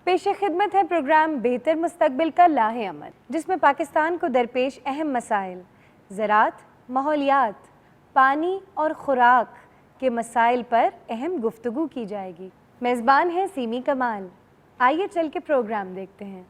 पेश खिदमत है प्रोग्राम बेहतर मुस्तकबिल का लाहे अमल, जिसमें पाकिस्तान को दरपेश अहम मसाइल ज़राअत, माहौलियात, पानी और खुराक के मसाइल पर अहम गुफ्तगू की जाएगी। मेज़बान है सीमी कमाल। आइए चल के प्रोग्राम देखते हैं।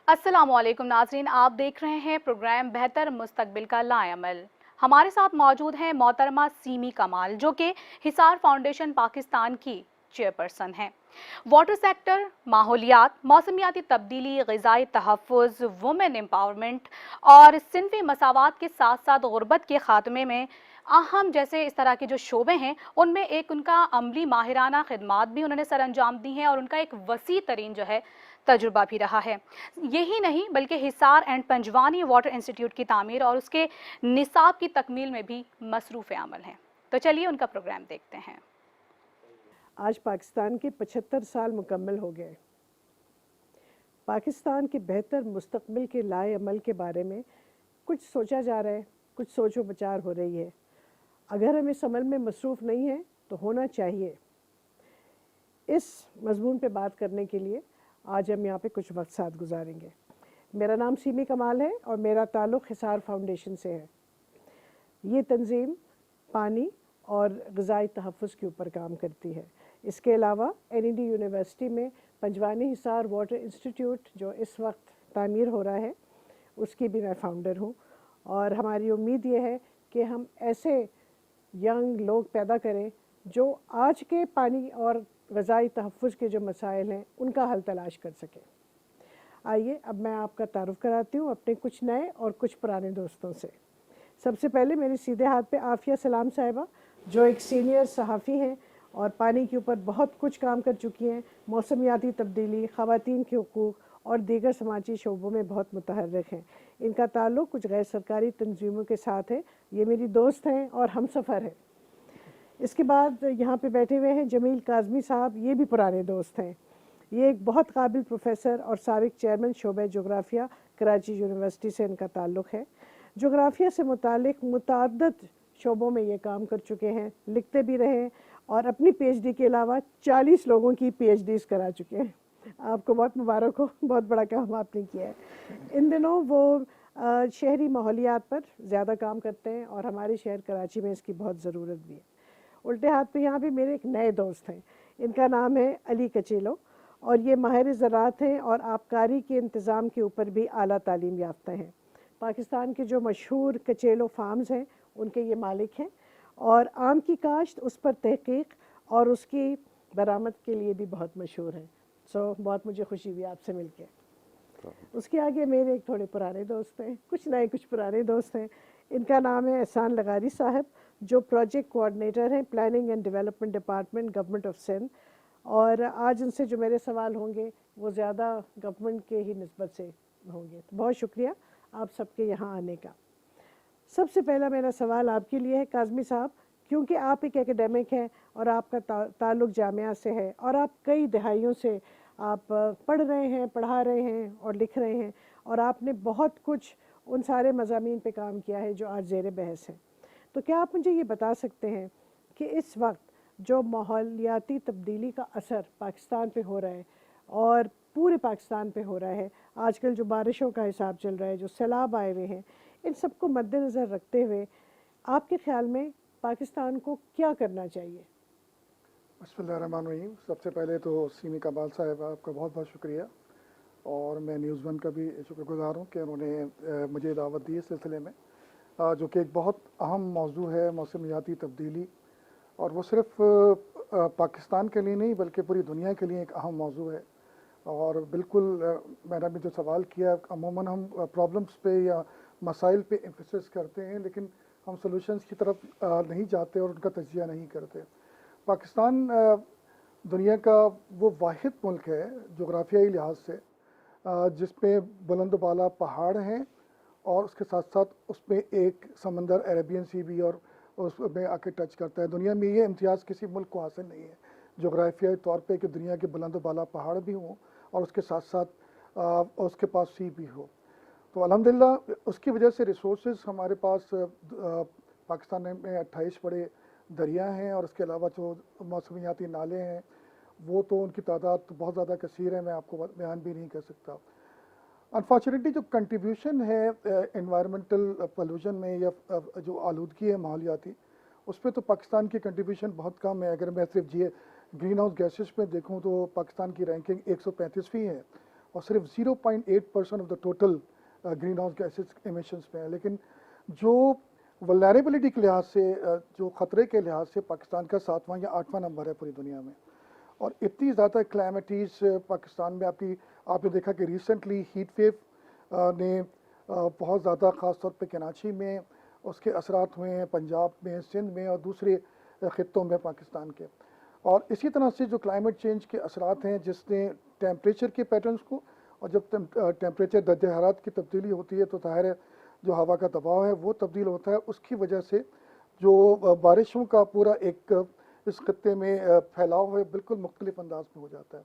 अस्सलामुअलैकुम नाज़रीन, आप देख रहे हैं प्रोग्राम बेहतर मुस्तकबिल का लाएअमल। हमारे साथ मौजूद हैं मोहतरमा सीमी कमाल, जो कि हिसार फाउंडेशन पाकिस्तान की चेयरपर्सन हैं। वाटर सेक्टर, माहौलियात, मौसमियाती तब्दीली, ग़िज़ाई तहफ़्फ़ुज़, वुमेन एम्पावरमेंट और सिनफ़ी मसावात के साथ साथ गुर्बत के ख़ात्मे में अहम जैसे इस तरह के जो शोबे हैं, उनमें एक उनका अमली माहिराना खिदमात भी उन्होंने सर अंजाम दी हैं और उनका एक वसी तरीन जो है तजुर्बा भी रहा है। यही नहीं बल्कि Hisar and Panjwani water institute की तामीर और उसके निसाब की तकमील में भी मसरूफ़ अमल हैं। तो चलिए उनका प्रोग्राम देखते हैं। आज पाकिस्तान के 75 साल मुकम्मल हो गए। पाकिस्तान के बेहतर मुस्तकबिल के लाए अमल के बारे में कुछ सोचा जा रहा है, कुछ सोचो विचार हो रही है। अगर हम इस अमल में मसरूफ़ नहीं हैं तो होना चाहिए। इस मज़मून पे बात करने के लिए आज हम यहाँ पे कुछ वक्त साथ गुजारेंगे। मेरा नाम सीमी कमाल है और मेरा ताल्लुक़ हिसार फाउंडेशन से है। ये तंजीम पानी और ग़िज़ाई तहफ़्फ़ुज़ के ऊपर काम करती है। इसके अलावा NED यूनिवर्सिटी में पंजवानी हिसार वाटर इंस्टीट्यूट जो इस वक्त तामीर हो रहा है, उसकी भी मैं फ़ाउंडर हूँ। और हमारी उम्मीद ये है कि हम ऐसे यंग लोग पैदा करें जो आज के पानी और ग़िज़ाई तहफ़्फ़ुज़ के जो मसाइल हैं उनका हल तलाश कर सकें। आइए अब मैं आपका तारुफ़ कराती हूँ अपने कुछ नए और कुछ पुराने दोस्तों से। सबसे पहले मेरे सीधे हाथ पे आफ़िया सलाम साहिबा, जो एक सीनियर सहाफ़ी हैं और पानी के ऊपर बहुत कुछ काम कर चुकी हैं। मौसमियाती तब्दीली, ख़वातीन के हुकूक़ और दीगर समाजी शोबों में बहुत मुतहर्रिक हैं। इनका ताल्लुक़ कुछ गैर सरकारी तंजीमों के साथ है। ये मेरी दोस्त हैं और हमसफ़र हैं। इसके बाद यहाँ पे बैठे हुए हैं जमील काज़मी साहब। ये भी पुराने दोस्त हैं। ये एक बहुत काबिल प्रोफेसर और साबिक़ चेयरमैन शोबे जोग्राफ़िया कराची यूनिवर्सिटी से इनका ताल्लुक़ है। जोग्राफ़िया से मुतालिक मुतअद्दिद शोबों में ये काम कर चुके हैं, लिखते भी रहे और अपनी PhD के अलावा 40 लोगों की PhDs करा चुके हैं। आपको बहुत मुबारक हो, बहुत बड़ा काम आपने किया है। इन दिनों वो शहरी माहौलियात पर ज़्यादा काम करते हैं और हमारे शहर कराची में इसकी बहुत ज़रूरत भी है। उल्टे हाथ पे यहाँ पे मेरे एक नए दोस्त हैं। इनका नाम है अली कचेलो और ये माहिर ज़राअत हैं और आबकारी के इंतज़ाम के ऊपर भी आला तालीम याफ्ता हैं। पाकिस्तान के जो मशहूर कचेलो फार्म्स हैं उनके ये मालिक हैं और आम की काश्त, उस पर तहक़ीक़ और उसकी बरामद के लिए भी बहुत मशहूर हैं। बहुत मुझे खुशी हुई आपसे मिलके। उसके आगे मेरे एक थोड़े पुराने दोस्त हैं, कुछ नए कुछ पुराने दोस्त हैं। इनका नाम है एहसान लगारी साहब, जो प्रोजेक्ट कोऑर्डिनेटर हैं planning and development department government of Sindh. और आज उनसे जो मेरे सवाल होंगे वो ज़्यादा गवर्नमेंट के ही निस्बत से होंगे। तो बहुत शुक्रिया आप सबके यहाँ आने का। सबसे पहला मेरा सवाल आपके लिए है काज़मी साहब, क्योंकि आप एक एकेडमिक हैं और आपका ताल्लुक़ जामिया से है और आप कई दहाइयों से आप पढ़ रहे हैं, पढ़ा रहे हैं और लिख रहे हैं और आपने बहुत कुछ उन सारे मज़ामीन पे काम किया है जो आज ज़ेर बहस हैं। तो क्या आप मुझे ये बता सकते हैं कि इस वक्त जो माहौलियाती तब्दीली का असर पाकिस्तान पे हो रहा है और पूरे पाकिस्तान पे हो रहा है, आजकल जो बारिशों का हिसाब चल रहा है, जो सैलाब आए हुए हैं, इन सबको मद्देनज़र रखते हुए आपके ख़्याल में पाकिस्तान को क्या करना चाहिए? बिस्मिल्लाहिर्रहमानिर्रहीम। सबसे पहले तो सीमी कमाल साहब आपका बहुत बहुत शुक्रिया और मैं न्यूज़ वन का भी शुक्रगुज़ार हूँ कि उन्होंने मुझे दावत दी इस सिलसिले में, जो कि एक बहुत अहम मौजू है मौसमियाती तब्दीली। और वो सिर्फ पाकिस्तान के लिए नहीं बल्कि पूरी दुनिया के लिए एक अहम मौजू है। और बिल्कुल मैंने भी जो सवाल किया, अमूमन हम प्रॉब्लम्स पे या मसाइल पे एम्फेसिस करते हैं लेकिन हम सॉल्यूशंस की तरफ नहीं जाते और उनका तजिया नहीं करते। पाकिस्तान दुनिया का वो वाहिद मुल्क है जोग्राफियाई लिहाज से जिसमें बुलंद बाला पहाड़ हैं और उसके साथ साथ उसमें एक समंदर अरेबियन सी भी और उसमें आके टच करता है। दुनिया में ये इम्तियाज़ किसी मुल्क को हासिल नहीं है जोग्राफियाई तौर पे कि दुनिया के बुलंद बाला पहाड़ भी हों और उसके साथ साथ उसके पास सी भी हो। तो अल्हम्दुलिल्लाह उसकी वजह से रिसोर्सेज हमारे पास पाकिस्तान में 28 बड़े दरिया हैं और उसके अलावा जो मौसमियाती नाले हैं वो तो उनकी तादाद तो बहुत ज़्यादा कसीर है, मैं आपको बयान भी नहीं कर सकता। अनफॉर्चुनेटली जो कंट्रीब्यूशन है एनवायरमेंटल पोल्यूशन में या जो आलूदगी है माहौलियाती, उस पर तो पाकिस्तान की कंट्रीब्यूशन बहुत कम है। अगर मैं सिर्फ ग्रीन हाउस गैसेस में देखूं तो पाकिस्तान की रैंकिंग 135वीं है और सिर्फ 0.8% of the total green house gases emissions में है। लेकिन जो वल्नरेबिलिटी के लिहाज से जो ख़तरे के लिहाज से पाकिस्तान का 7वां या 8वां नंबर है पूरी दुनिया में। और इतनी ज़्यादा क्लाइमेटीज़ पाकिस्तान में आपने देखा कि रिसेंटली हीट वेव ने बहुत ज़्यादा ख़ास तौर पे कराची में उसके असरात हुए हैं, पंजाब में, सिंध में और दूसरे ख़ित्तों में पाकिस्तान के। और इसी तरह से जो क्लाइमेट चेंज के असरात हैं जिसने टेम्परेचर के पैटर्न्स को, और जब टेम्परेचर दर्ज हरारत की तब्दीली होती है तो ज़ाहिर है जो हवा का दबाव है वो तब्दील होता है। उसकी वजह से जो बारिशों का पूरा एक इस खत्ते में फैलाव है बिल्कुल मुख्तलिफ अंदाज में हो जाता है।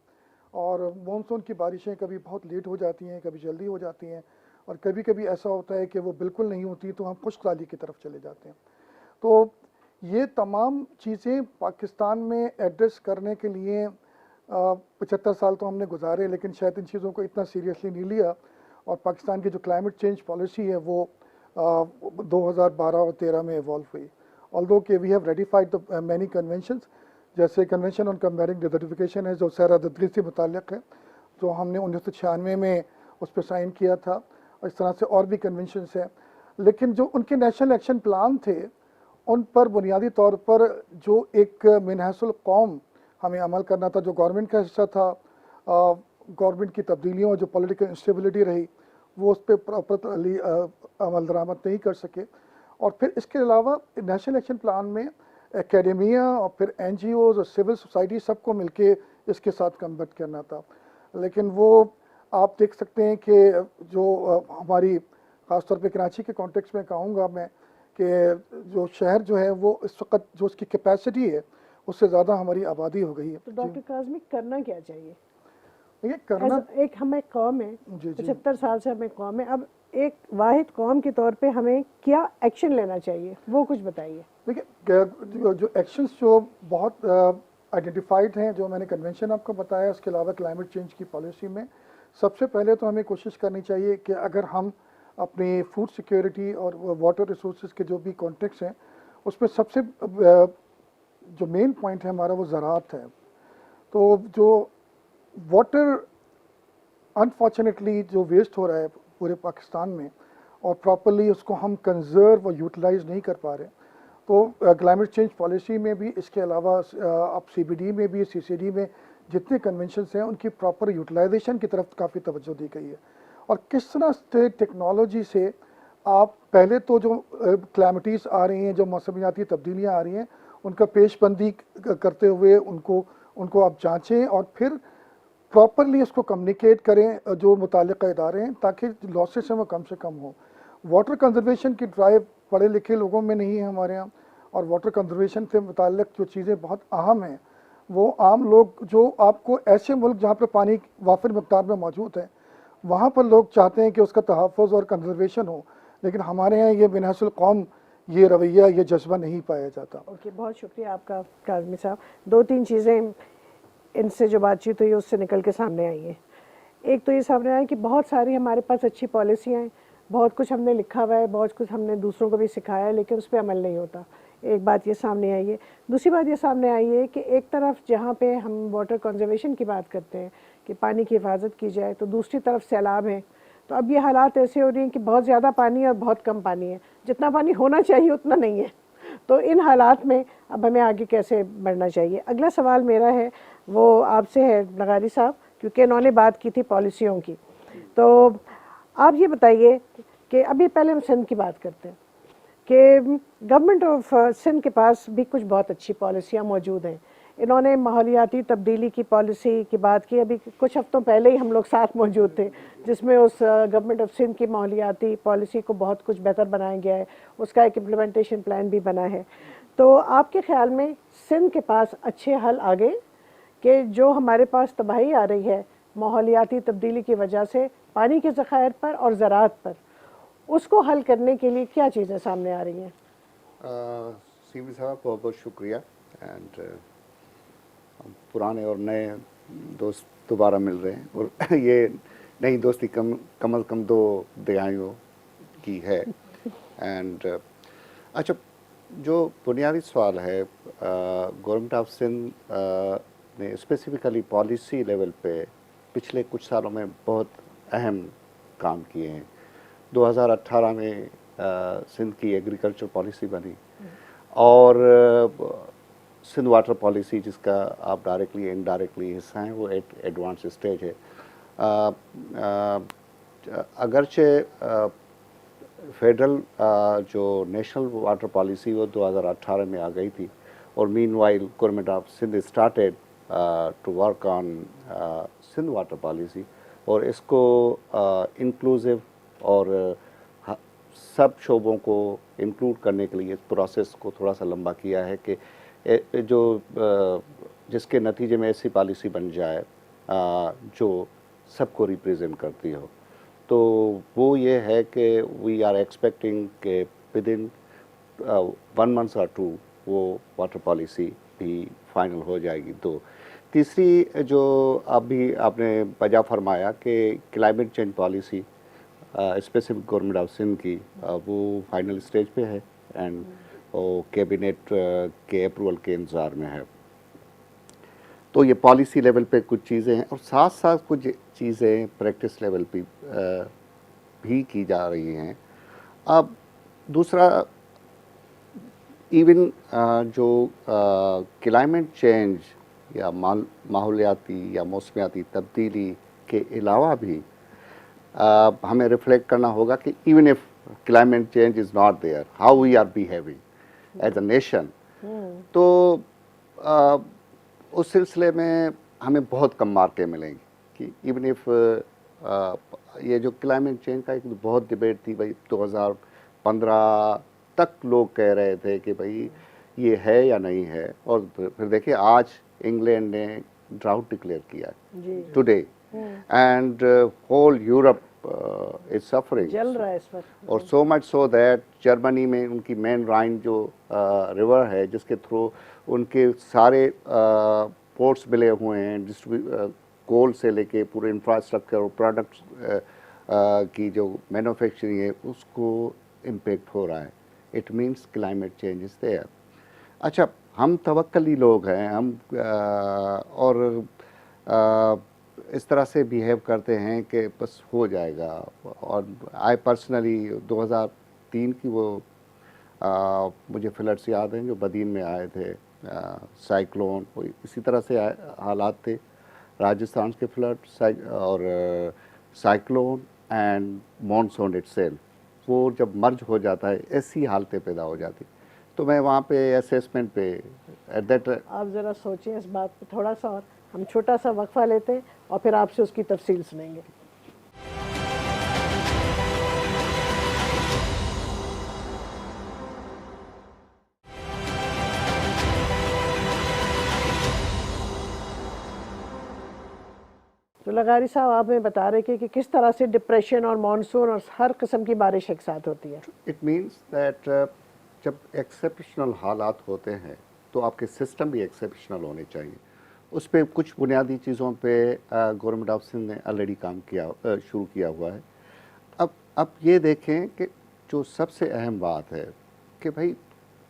और मानसून की बारिशें कभी बहुत लेट हो जाती हैं, कभी जल्दी हो जाती हैं और कभी कभी ऐसा होता है कि वो बिल्कुल नहीं होती तो हम खुश्कसाली की तरफ चले जाते हैं। तो ये तमाम चीज़ें पाकिस्तान में एड्रेस करने के लिए 75 साल तो हमने गुजारे, लेकिन शायद इन चीज़ों को इतना सीरियसली नहीं लिया। और पाकिस्तान की जो क्लाइमेट चेंज पॉलिसी है वो 2012 और 13 में इवॉल्व हुई। ऑल्दो कि we have ratified the many conventions, जैसे कन्वेंशन ऑन कंबाटिंग डिजर्टिफिकेशन है जो सहराददगी से मुताल्लिक़ है, जो हमने 1996 में उस पर साइन किया था, और इस तरह से और भी कन्वेंशंस हैं। लेकिन जो उनके नेशनल एक्शन प्लान थे उन पर बुनियादी तौर पर जो एक मिनहसुल कौम हमें अमल करना था, जो गवर्नमेंट का हिस्सा था, गवर्नमेंट की तब्दीलियों और जो पॉलिटिकल इंस्टेबिलिटी रही वो उस पर प्रॉपरली अमल दरामद नहीं कर सके। और फिर इसके अलावा नेशनल एक्शन प्लान में एकेडमिया और फिर NGOs और सिविल सोसाइटी सबको मिलके इसके साथ कन्वर्ट करना था। लेकिन वो आप देख सकते हैं कि जो हमारी ख़ासतौर पे कराची के कॉन्टेक्स्ट में कहूँगा मैं कि जो शहर जो है वो इस वक्त जो उसकी कैपेसिटी है उससे ज़्यादा हमारी आबादी हो गई है। तो डॉक्टर काज़मी करना क्या चाहिए? ये करना एक हमें कौम है, 75 साल से हमें कौम है, अब एक वाहिद कौम के तौर पे हमें क्या एक्शन लेना चाहिए वो कुछ बताइए। देखिए जो एक्शंस जो बहुत आइडेंटिफाइड हैं, जो मैंने कन्वेंशन आपको बताया, उसके अलावा क्लाइमेट चेंज की पॉलिसी में सबसे पहले तो हमें कोशिश करनी चाहिए कि अगर हम अपनी फूड सिक्योरिटी और वाटर रिसोर्सेज के जो भी कॉन्टेक्स्ट हैं उसमें सबसे जो मेन पॉइंट है हमारा वो ज़राअत है। तो जो वाटर अनफॉर्चुनेटली जो वेस्ट हो रहा है पूरे पाकिस्तान में और प्रॉपर्ली उसको हम कंजर्व और यूटिलाइज नहीं कर पा रहे, तो क्लाइमेट चेंज पॉलिसी में भी, इसके अलावा अब CBD में भी, CCD में जितने कन्वेंशंस हैं उनकी प्रॉपर यूटिलाइजेशन की तरफ काफ़ी तवज्जो दी गई है। और किस तरह से टेक्नोलॉजी से आप पहले तो जो क्लैमिटीज़ आ रही हैं, जो मौसमियाती तब्दीलियाँ आ रही हैं, उनका पेशबंदी करते हुए उनको आप जांचें और फिर प्रॉपरली इसको कम्युनिकेट करें जो मुताल्लिक़ इदारे हैं, ताकि लॉसेस हैं वो कम से कम हो। वाटर कंजर्वेशन की ड्राइव पढ़े लिखे लोगों में नहीं है हमारे यहाँ, और वाटर कंजर्वेशन से मुताल्लिक़ जो चीज़ें बहुत अहम हैं वो आम लोग, जो आपको ऐसे मुल्क जहाँ पर पानी वाफिर मकदार में मौजूद है वहाँ पर लोग चाहते हैं कि उसका तहफ़्फ़ुज़ और कंजर्वेशन हो, लेकिन हमारे यहाँ ये बिनहसुल कौम ये रवैया, ये जज्बा नहीं पाया जाता। ओके, बहुत शुक्रिया आपका काज़मी साहब। 2-3 चीज़ें इनसे जो बातचीत हुई उससे निकल के सामने आई है। एक तो ये सामने आया कि बहुत सारी हमारे पास अच्छी पॉलिसियाँ हैं, बहुत कुछ हमने लिखा हुआ है, बहुत कुछ हमने दूसरों को भी सिखाया है, लेकिन उस पर अमल नहीं होता। एक बात ये सामने आई है। दूसरी बात ये सामने आई है कि एक तरफ जहाँ पे हम वाटर कंजर्वेशन की बात करते हैं कि पानी की हिफाजत की जाए, तो दूसरी तरफ सैलाब है। तो अब ये हालात ऐसे हो रही हैं कि बहुत ज़्यादा पानी है और बहुत कम पानी है, जितना पानी होना चाहिए उतना नहीं है। तो इन हालात में अब हमें आगे कैसे बढ़ना चाहिए? अगला सवाल मेरा है वो आपसे है लगारी साहब, क्योंकि इन्होंने बात की थी पॉलिसियों की। तो आप ये बताइए कि अभी पहले हम सिंध की बात करते हैं कि गवर्नमेंट ऑफ सिंध के पास भी कुछ बहुत अच्छी पॉलिसियाँ मौजूद हैं। इन्होंने माहौलियाती तब्दीली की पॉलिसी की बात की। अभी कुछ हफ्तों पहले ही हम लोग साथ मौजूद थे, जिसमें उस गवर्नमेंट ऑफ सिंध की माहौलियाती पॉलिसी को बहुत कुछ बेहतर बनाया गया है, उसका एक इम्प्लीमेंटेशन प्लान भी बना है। तो आपके ख्याल में सिंध के पास अच्छे हल आ गए कि जो हमारे पास तबाही आ रही है माहौलियाती तब्दीली की वजह से पानी के ज़खायर पर और ज़राअत पर, उसको हल करने के लिए क्या चीज़ें सामने आ रही हैं? सीवी साहब बहुत बहुत शुक्रिया। एंड पुराने और नए दोस्त दोबारा मिल रहे हैं और ये नई दोस्ती कम अज़ कम 2 दहाइयों की है। एंड अच्छा, जो बुनियादी सवाल है, गवर्नमेंट ऑफ सिंध ने स्पेसिफिकली पॉलिसी लेवल पे पिछले कुछ सालों में बहुत अहम काम किए हैं। 2018 में सिंध की एग्रीकल्चर पॉलिसी बनी और सिंध वाटर पॉलिसी, जिसका आप डायरेक्टली इनडायरेक्टली हिस्सा हैं, वो एडवांस स्टेज है। अगरचे फेडरल जो नेशनल वाटर पॉलिसी वो 2018 में आ गई थी और meanwhile government of Sindh started to work on Sindh water policy और इसको इंक्लूसिव और सब शोबों को इंक्लूड करने के लिए इस प्रोसेस को थोड़ा सा लंबा किया है कि जो जिसके नतीजे में ऐसी पॉलिसी बन जाए जो सबको रिप्रेजेंट करती हो। तो वो ये है कि वी आर एक्सपेक्टिंग कि विद इन 1 मंथ और 2 वो वाटर पॉलिसी भी फाइनल हो जाएगी। तो तीसरी जो अभी आपने वजह फरमाया कि climate change policy specific government of Sindh की वो फाइनल स्टेज पे है एंड वो कैबिनेट के अप्रूवल के इंतज़ार में है। तो ये पॉलिसी लेवल पे कुछ चीज़ें हैं और साथ साथ कुछ चीज़ें प्रैक्टिस लेवल पे भी की जा रही हैं। अब दूसरा, इवन जो क्लाइमेट चेंज या माहौलियाती या मौसमियाती तब्दीली के अलावा भी हमें रिफ्लेक्ट करना होगा कि even if climate change is not there, how we are behaving as a nation. तो उस सिलसिले में हमें बहुत कम मार्कें मिलेंगी कि इवन इफ ये जो क्लाइमेट चेंज का एक बहुत डिबेट थी भाई, 2015 तक लोग कह रहे थे कि भाई ये है या नहीं है, और फिर देखिए आज इंग्लैंड ने ड्राउट डिक्लेयर किया today and whole Europe is suffering, जल रहा है इस पर। और so much so that Germany में उनकी मेन राइन जो रिवर है जिसके थ्रू उनके सारे पोर्ट्स मिले हुए हैं, कोल से लेके पूरे इंफ्रास्ट्रक्चर और प्रोडक्ट्स की जो मैन्युफैक्चरिंग है उसको इम्पेक्ट हो रहा है। It means climate change is there. अच्छा, हम तवक्कली लोग हैं, हम और इस तरह से बिहेव करते हैं कि बस हो जाएगा। और आई पर्सनली 2003 की वो मुझे फ्लड्स याद हैं जो बदीन में आए थे, साइक्लोन, इसी तरह से हालात थे, राजस्थान के फ्लड और साइक्लोन एंड मॉनसून इटसेल्फ, वो जब मर्ज हो जाता है ऐसी हालतें पैदा हो जाती। तो मैं वहाँ पे असेसमेंट पे एट दैट, आप ज़रा सोचें इस बात पे थोड़ा सा, और हम छोटा सा वक्फा लेते हैं और फिर आपसे उसकी तफसील सुनेंगे। तो लगारी साहब, आप हमें बता रहे कि किस तरह से डिप्रेशन और मानसून और हर किस्म की बारिश एक साथ होती है। इट मीन्स दैट जब एक्सेप्शनल हालात होते हैं तो आपके सिस्टम भी एक्सेप्शनल होने चाहिए। उस पर कुछ बुनियादी चीज़ों पे गवर्नमेंट ऑफ सिंध ने ऑलरेडी काम किया, शुरू किया हुआ है। अब ये देखें कि जो सबसे अहम बात है कि भाई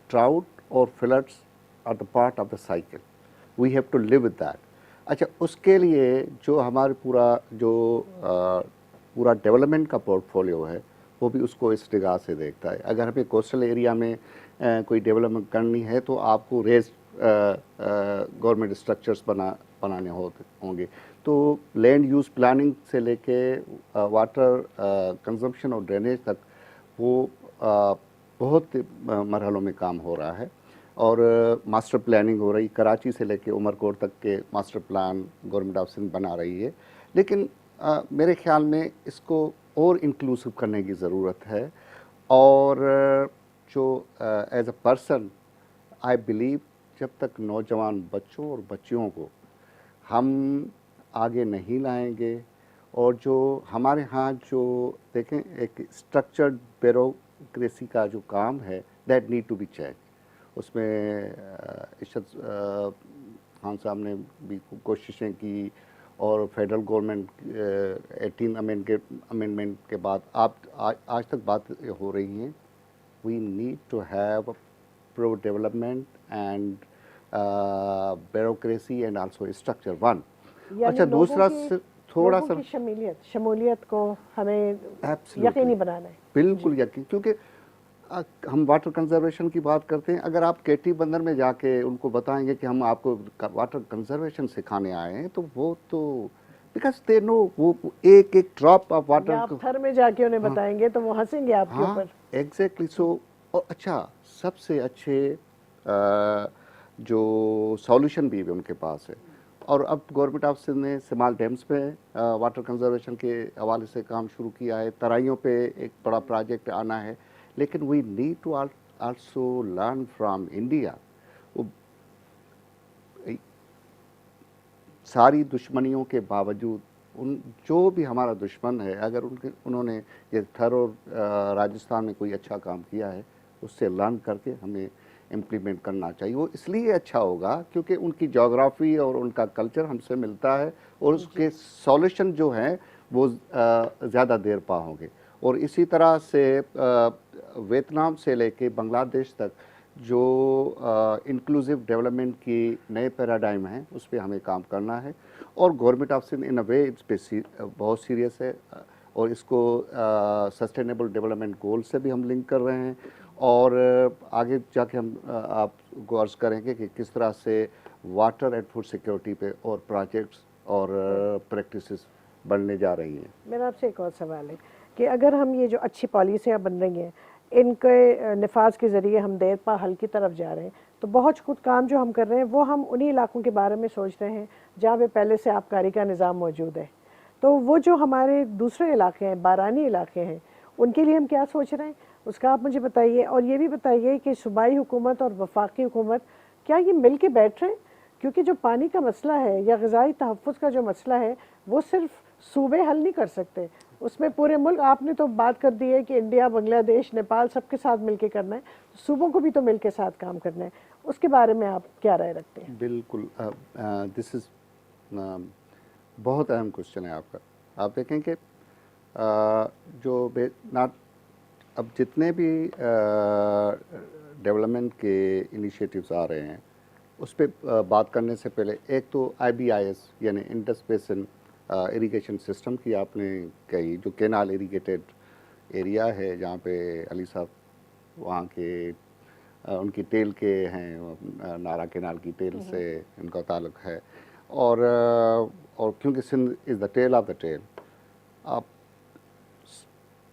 ट्राउट और floods are the part of the cycle, we have to live with that. अच्छा, उसके लिए जो हमारे पूरा डेवलपमेंट का पोर्टफोलियो है वो भी उसको इस निगाह से देखता है। अगर हमें कोस्टल एरिया में कोई डेवलपमेंट करनी है तो आपको रेज गवर्नमेंट स्ट्रक्चर्स बनाने होंगे। तो लैंड यूज़ प्लानिंग से लेके वाटर कंजम्पशन और ड्रेनेज तक वो बहुत मरहलों में काम हो रहा है। और मास्टर प्लानिंग हो रही, कराची से लेके उमरकोट तक के master plan government of Sindh बना रही है। लेकिन मेरे ख्याल में इसको और इंक्लूसिव करने की ज़रूरत है। और जो as a person I believe जब तक नौजवान बच्चों और बच्चियों को हम आगे नहीं लाएंगे, और जो हमारे यहाँ जो देखें एक स्ट्रक्चर्ड ब्यूरोक्रेसी का जो काम है that need to be check. उसमें इशरत खान साहब ने भी कोशिशें की, और फेडरल गवर्नमेंट 18 अमेंडमेंट के बाद आज तक बात हो रही हैं, we need to have pro development and bureaucracy and also structure one. अच्छा, दूसरा थोड़ा सा शमूलियत को हमें यकीनी बनाना है। बिल्कुल यकीन, क्योंकि हम वाटर कंजर्वेशन की बात करते हैं। अगर आप केटी बंदर में जाके उनको बताएंगे कि हम आपको वाटर कंजर्वेशन सिखाने आए हैं, तो वो तो बिकॉज दे नो वो एक एक ड्रॉप ऑफ वाटर आप थर में जाके उन्हें बताएंगे तो वो हंसेंगे आपके ऊपर। एग्जैक्टली। सो अच्छा, सबसे अच्छे जो सॉल्यूशन भी उनके पास है। और अब गवर्नमेंट ऑफ सिंध ने सिमाल डैम्स पे वाटर कंजर्वेशन के हवाले से काम शुरू किया है। तराइयों पे एक बड़ा प्रोजेक्ट आना है। लेकिन we need to also learn from India. सारी दुश्मनियों के बावजूद उन जो भी हमारा दुश्मन है, अगर उन्होंने ये थर और राजस्थान में कोई अच्छा काम किया है, उससे लर्न करके हमें इम्प्लीमेंट करना चाहिए। वो इसलिए अच्छा होगा क्योंकि उनकी जोग्राफ़ी और उनका कल्चर हमसे मिलता है, और उसके सॉल्यूशन जो हैं वो ज़्यादा देर पा होंगे। और इसी तरह से वियतनाम से लेके बांग्लादेश तक जो इंक्लूसिव डेवलपमेंट की नए पैराडाइम हैं, उस पर हमें काम करना है। और गवर्नमेंट ऑफ सिंध इन अ वे इस पे बहुत सीरियस है, और इसको सस्टेनेबल डेवलपमेंट गोल से भी हम लिंक कर रहे हैं। और आगे जाके हम आपको अर्ज़ करेंगे कि किस तरह से वाटर एंड फूड सिक्योरिटी पे और प्रोजेक्ट्स और प्रैक्टिसेस बढ़ने जा रही हैं। मेरा आपसे एक और सवाल है कि अगर हम ये जो अच्छी पॉलिसियाँ बन रही हैं, इनके नफाज के ज़रिए हम देर पा हल की तरफ जा रहे हैं, तो बहुत कुछ काम जो हम कर रहे हैं वो हम उन्हीं इलाकों के बारे में सोच रहे हैं जहाँ पे पहले से आबकारी का निज़ाम मौजूद है। तो वो जो हमारे दूसरे इलाके हैं, बारानी इलाके हैं, उनके लिए हम क्या सोच रहे हैं, उसका आप मुझे बताइए। और ये भी बताइए कि सूबाई हुकूमत और वफाकी हुकूमत क्या ये मिल के बैठ रहे हैं, क्योंकि जो पानी का मसला है या ग़िज़ाई तहफ़्फ़ुज़ का जो मसला है वो सिर्फ सूबे हल नहीं कर सकते, उसमें पूरे मुल्क। आपने तो बात कर दी है कि इंडिया, बांग्लादेश, नेपाल सबके साथ मिलके करना है, तो सूबों को भी तो मिलके साथ काम करना है। उसके बारे में आप क्या राय रखते हैं? बिल्कुल, दिस इज़ बहुत अहम क्वेश्चन है आपका। आप देखें कि जो अब जितने भी डेवलपमेंट के इनिशिएटिव्स आ रहे हैं, उस पर बात करने से पहले एक तो IBIS यानी इंडस बेसिन इरिगेशन सिस्टम की आपने कही, जो कैनाल इरिगेटेड एरिया है, जहाँ पे अली साहब वहाँ के उनकी टेल के हैं, नारा कैनाल की टेल से इनका ताल्लुक़ है। और क्योंकि Sindh is the tail of the tail, आप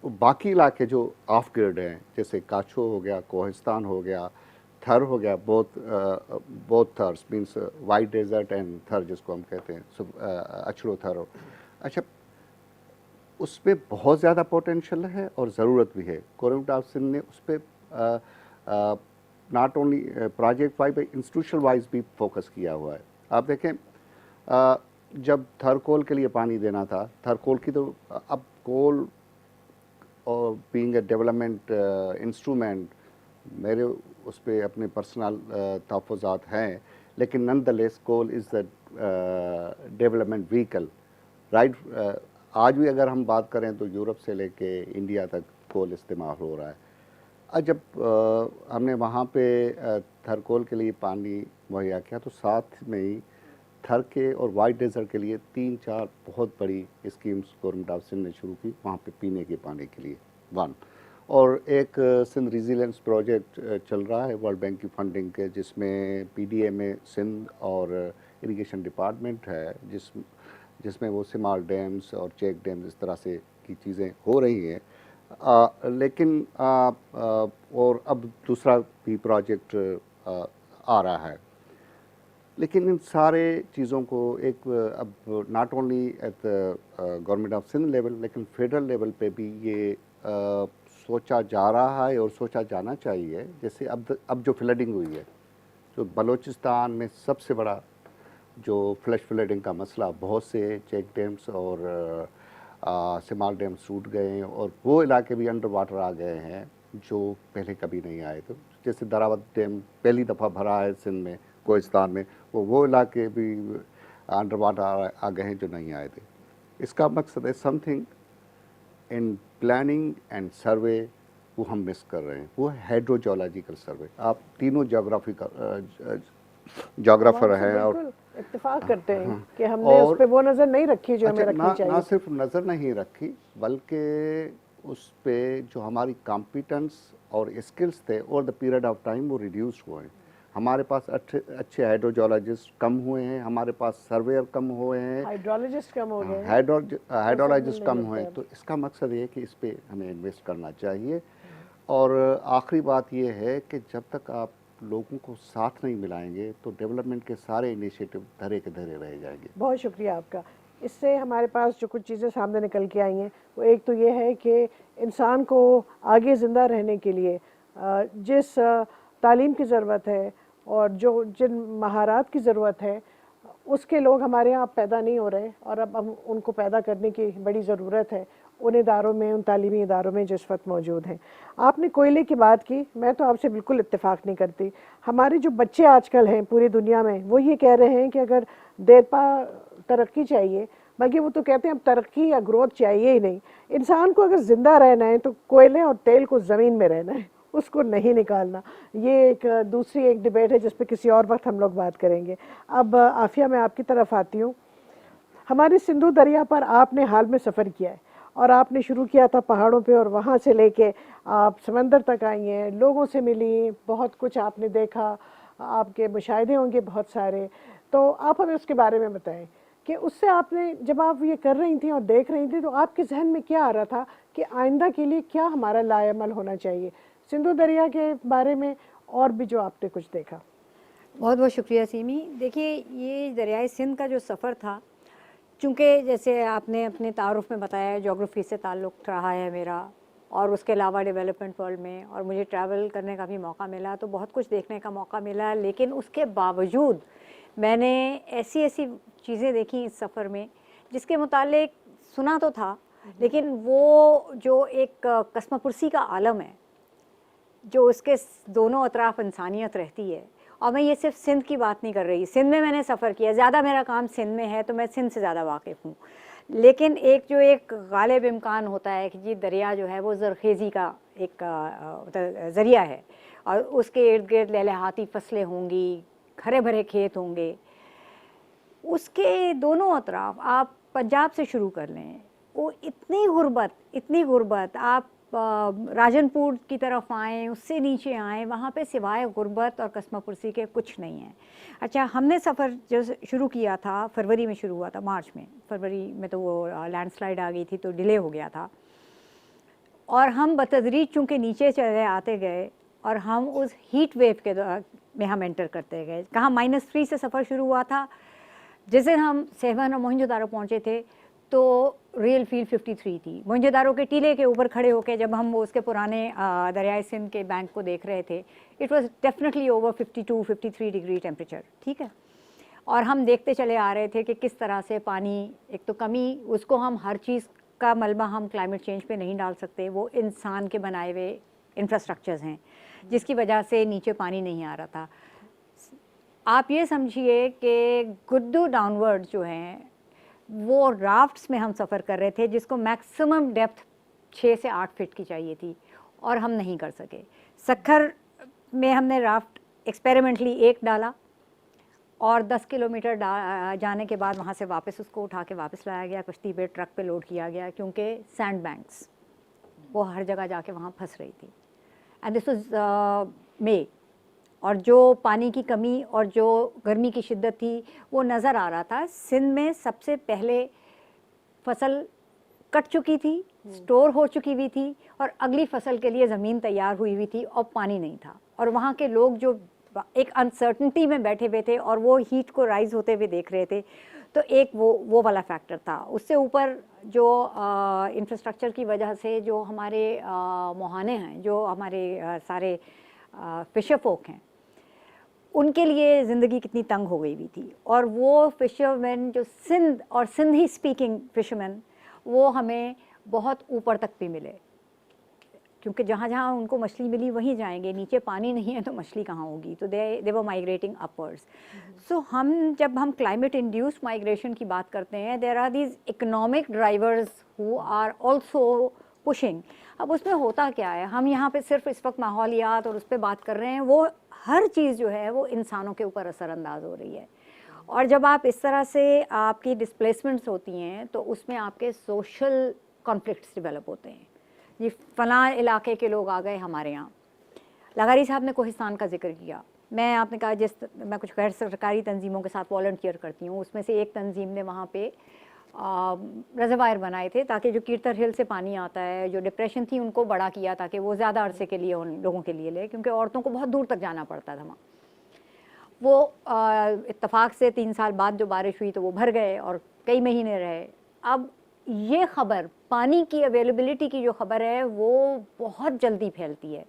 बाकी इलाके जो ऑफ ग्रिड हैं, जैसे काछो हो गया, कोहिस्तान हो गया, थर हो गया, both Thars means white desert and Thar जिसको हम कहते हैं, अछड़ो थर। अच्छा, उस पर बहुत ज़्यादा पोटेंशियल है और ज़रूरत भी है। गवर्नमेंट ऑफ सिंध ने उस पर not only project wise institutional wise भी फोकस किया हुआ है। आप देखें, जब थर कोल के लिए पानी देना था, थर कोल की तो अब कोल और बीइंग ए डेवलपमेंट इंस्ट्रूमेंट, मेरे उस पर अपने पर्सनल तहफ़्फ़ुज़ात हैं, लेकिन none the less coal is the development vehicle, right. आज भी अगर हम बात करें तो यूरोप से लेके इंडिया तक कोल इस्तेमाल हो रहा है। जब हमने वहाँ पे थर कोल के लिए पानी मुहैया किया, तो साथ में ही थर के और वाइट डेजर्ट के लिए 3-4 बहुत बड़ी स्कीम्स गवर्नमेंट ऑफ सिंध ने शुरू की, वहाँ पे पीने के पानी के लिए वन। और एक सिंध रिजिलेंस प्रोजेक्ट चल रहा है वर्ल्ड बैंक की फंडिंग के, जिसमें PDA में सिंध और इरिगेशन डिपार्टमेंट है, जिसमें वो सिमाल डैम्स और चेक डैम्स इस तरह से की चीज़ें हो रही हैं। लेकिन और अब दूसरा भी प्रोजेक्ट आ रहा है। लेकिन इन सारे चीज़ों को एक अब not only at the government of Sindh level लेकिन फेडरल लेवल पे भी ये सोचा जा रहा है और सोचा जाना चाहिए। जैसे अब जो फ्लडिंग हुई है, जो बलूचिस्तान में सबसे बड़ा जो फ्लैश फ्लडिंग का मसला, बहुत से चेक डैम्स और सिमाल डैम्स टूट गए हैं और वो इलाके भी अंडर वाटर आ गए हैं जो पहले कभी नहीं आए थे। जैसे दरावत डैम पहली दफ़ा भरा है सिंध में, कोहिस्तान में, वो इलाके भी अंडर वाटर आ गए हैं जो नहीं आए थे। इसका मकसद है समथिंग इन प्लानिंग एंड सर्वे वो हम मिस कर रहे हैं, वो हाइड्रोजोलॉजिकल सर्वे। आप तीनों जोग्राफर हैं और इत्तेफाक करते हैं कि हमने उस पे वो नज़र नहीं रखी जो हमें रखनी चाहिए। ना सिर्फ नज़र नहीं रखी बल्कि उस पे जो हमारी कॉम्पिटेंस और स्किल्स थे over the period of time वो रिड्यूस हुए हैं। हमारे पास अच्छे हाइड्रोजोलॉजिस्ट कम हुए हैं, हमारे पास सर्वेयर कम हुए हैं, हाइड्रोलॉजिस्ट कम हो गए, हाइड्रोलॉजिस्ट कम हुए हैं। तो इसका मकसद ये है कि इस पे हमें इन्वेस्ट करना चाहिए। और आखिरी बात ये है कि जब तक आप लोगों को साथ नहीं मिलाएंगे तो डेवलपमेंट के सारे इनिशिएटिव धरे के धरे रह जाएंगे। बहुत शुक्रिया आपका। इससे हमारे पास जो कुछ चीज़ें सामने निकल के आई हैं वो एक तो ये है कि इंसान को आगे ज़िंदा रहने के लिए जिस तालीम की ज़रूरत है और जिन महारात की ज़रूरत है उसके लोग हमारे यहाँ पैदा नहीं हो रहे और अब हम उनको पैदा करने की बड़ी ज़रूरत है उन इदारों में, उन तालीमी इदारों में जो इस वक्त मौजूद हैं। आपने कोयले की बात की, मैं तो आपसे बिल्कुल इत्तेफाक नहीं करती। हमारे जो बच्चे आजकल हैं पूरी दुनिया में वो ये कह रहे हैं कि अगर देरपा तरक्की चाहिए, बल्कि वो तो कहते हैं अब तरक्की या ग्रोथ चाहिए ही नहीं, इंसान को अगर ज़िंदा रहना है तो कोयले और तेल को ज़मीन में रहना है, उसको नहीं निकालना। ये एक दूसरी डिबेट है जिस पे किसी और वक्त हम लोग बात करेंगे। अब आफिया, मैं आपकी तरफ आती हूँ। हमारे सिंधु दरिया पर आपने हाल में सफ़र किया है और आपने शुरू किया था पहाड़ों पे और वहाँ से लेके आप समंदर तक आई हैं, लोगों से मिली, बहुत कुछ आपने देखा, आपके मुशाहिदे होंगे बहुत सारे। तो आप हमें उसके बारे में बताएं कि उससे आपने, जब आप ये कर रही थी और देख रही थी, तो आपके जहन में क्या आ रहा था कि आइंदा के लिए क्या हमारा लाएअमल होना चाहिए सिंधु दरिया के बारे में, और भी जो आपने कुछ देखा। बहुत बहुत शुक्रिया सीमी। देखिए, ये दरियाई सिंध का जो सफ़र था, चूँकि जैसे आपने अपने तारुफ में बताया जोग्राफ़ी से ताल्लुक़ रहा है मेरा, और उसके अलावा डेवलपमेंट वर्ल्ड में, और मुझे ट्रैवल करने का भी मौका मिला, तो बहुत कुछ देखने का मौका मिला। लेकिन उसके बावजूद मैंने ऐसी ऐसी चीज़ें देखी इस सफ़र में जिसके मुतालिक सुना तो था, लेकिन वो जो एक कस्मपुरसी का आलम है, जो उसके दोनों अतराफ इंसानियत रहती है। और मैं ये सिर्फ सिंध की बात नहीं कर रही, सिंध में मैंने सफ़र किया, ज़्यादा मेरा काम सिंध में है तो मैं सिंध से ज़्यादा वाकिफ़ हूँ। लेकिन एक गालिब इम्कान होता है कि ये दरिया जो है वो ज़रखेज़ी का एक ज़रिया है और उसके इर्द गिर्द लहलहाती फसलें होंगी, हरे भरे खेत होंगे। उसके दोनों अतराफ आप पंजाब से शुरू कर लें, वो इतनी गुर्बत, आप राजनपुर की तरफ आएँ, उससे नीचे आएँ, वहाँ पे सिवाय गुर्बत और कस्मापुरसी के कुछ नहीं है। अच्छा, हमने सफ़र जो शुरू किया था फरवरी में शुरू हुआ था, मार्च में, फरवरी में तो वो लैंडस्लाइड आ गई थी तो डिले हो गया था, और हम बतदरीज चूँकि नीचे चले आते गए और हम उस हीट वेव के में हम एंटर करते गए। कहाँ -3 से सफ़र शुरू हुआ था। जिस दिन हम सेवन और मोहनजोदारो पहुँचे थे तो रियल फील्ड 53 थी। मोहनजोदारो के टीले के ऊपर खड़े होकर जब हम उसके पुराने दरियाई सिंध के बैंक को देख रहे थे, it was definitely over 52-53 degree temperature, ठीक है। और हम देखते चले आ रहे थे कि किस तरह से पानी, एक तो कमी, उसको हम हर चीज़ का मलबा हम क्लाइमेट चेंज पे नहीं डाल सकते, वो इंसान के बनाए हुए इंफ्रास्ट्रक्चर्स हैं जिसकी वजह से नीचे पानी नहीं आ रहा था। आप ये समझिए कि गुड्डू डाउनवर्ड जो हैं वो राफ्ट्स में हम सफ़र कर रहे थे जिसको मैक्सिमम डेप्थ 6 से 8 फीट की चाहिए थी और हम नहीं कर सके। सखर में हमने राफ्ट एक्सपेरिमेंटली एक डाला और 10 किलोमीटर जाने के बाद वहाँ से वापस उसको उठा के वापस लाया गया, कश्ती पे ट्रक पे लोड किया गया, क्योंकि सैंड बैंक्स वो हर जगह जाके वहाँ फंस रही थी। एंड दिस वाज मई, और जो पानी की कमी और जो गर्मी की शिद्दत थी वो नज़र आ रहा था। सिंध में सबसे पहले फसल कट चुकी थी, स्टोर हो चुकी हुई थी, और अगली फसल के लिए ज़मीन तैयार हुई हुई थी और पानी नहीं था। और वहाँ के लोग जो एक अनसर्टनिटी में बैठे हुए थे और वो हीट को राइज होते हुए देख रहे थे। तो एक वो वाला फैक्टर था। उससे ऊपर जो इंफ्रास्ट्रक्चर की वजह से जो हमारे मुहाने हैं, जो हमारे सारे फिशर फोक हैं, उनके लिए ज़िंदगी कितनी तंग हो गई हुई थी। और वो फिशरमैन जो सिंध और सिंधी स्पीकिंग फिशरमैन, वो हमें बहुत ऊपर तक भी मिले, क्योंकि जहाँ जहाँ उनको मछली मिली वहीं जाएंगे, नीचे पानी नहीं है तो मछली कहाँ होगी। तो दे वर माइग्रेटिंग अपवर्ड्स। सो जब हम क्लाइमेट इंड्यूस्ड माइग्रेशन की बात करते हैं, there are these economic drivers who are also pushing. अब उसमें होता क्या है, हम यहाँ पे सिर्फ इस वक्त माहौलियात और उस पर बात कर रहे हैं, वो हर चीज़ जो है वो इंसानों के ऊपर असरअंदाज हो रही है। और जब आप इस तरह से आपकी डिस्प्लेसमेंट्स होती हैं तो उसमें आपके सोशल कॉन्फ्लिक्ट्स डेवलप होते हैं। ये फ़लाँ इलाके के लोग आ गए हमारे यहाँ। लगारी साहब ने कोहिस्तान का जिक्र किया। मैं आपने कहा मैं कुछ गैर सरकारी तंजीमों के साथ वॉलंटियर करती हूँ, उसमें से एक तंजीम ने वहाँ पे रिजर्वायर बनाए थे ताकि जो कीर्तर हिल से पानी आता है, जो डिप्रेशन थी उनको बड़ा किया ताकि वो ज़्यादा अरसे के लिए उन लोगों के लिए ले, क्योंकि औरतों को बहुत दूर तक जाना पड़ता था वहाँ। वो इत्तफाक से 3 साल बाद जो बारिश हुई तो वो भर गए और कई महीने रहे। अब ये ख़बर, पानी की अवेलेबिलिटी की जो ख़बर है वो बहुत जल्दी फैलती है।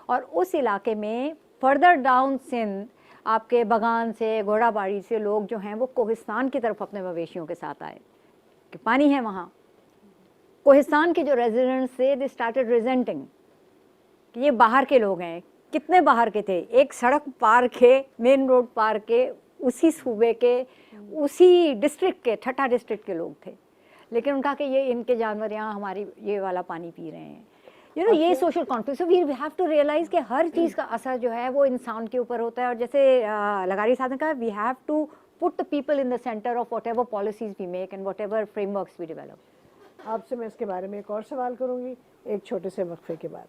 और उस इलाके में फर्दर डाउन सिंध, आपके बगान से, घोड़ाबाड़ी से लोग जो हैं वो कोहिस्तान की तरफ अपने मवेशियों के साथ आए कि पानी है वहाँ। कोहिस्तान के जो रेजिडेंट्स थे, दे स्टार्टेड रिजेंटिंग कि ये बाहर के लोग हैं। कितने बाहर के थे? एक सड़क पार के, मेन रोड पार के, उसी सूबे के, उसी डिस्ट्रिक्ट के, ठट्टा डिस्ट्रिक्ट के लोग थे। लेकिन उनका कि ये इनके जानवर यहाँ हमारी ये वाला पानी पी रहे हैं। ये social conflict. So we have to realise कि हर चीज़ का असर जो है वो इंसान के ऊपर होता है। और जैसे लगारी साहब ने कहा, we have to put the people in the centre of whatever policies we make and whatever frameworks we develop. आपसे मैं इसके बारे में एक और सवाल करूँगी एक छोटे से वक्फे के बाद।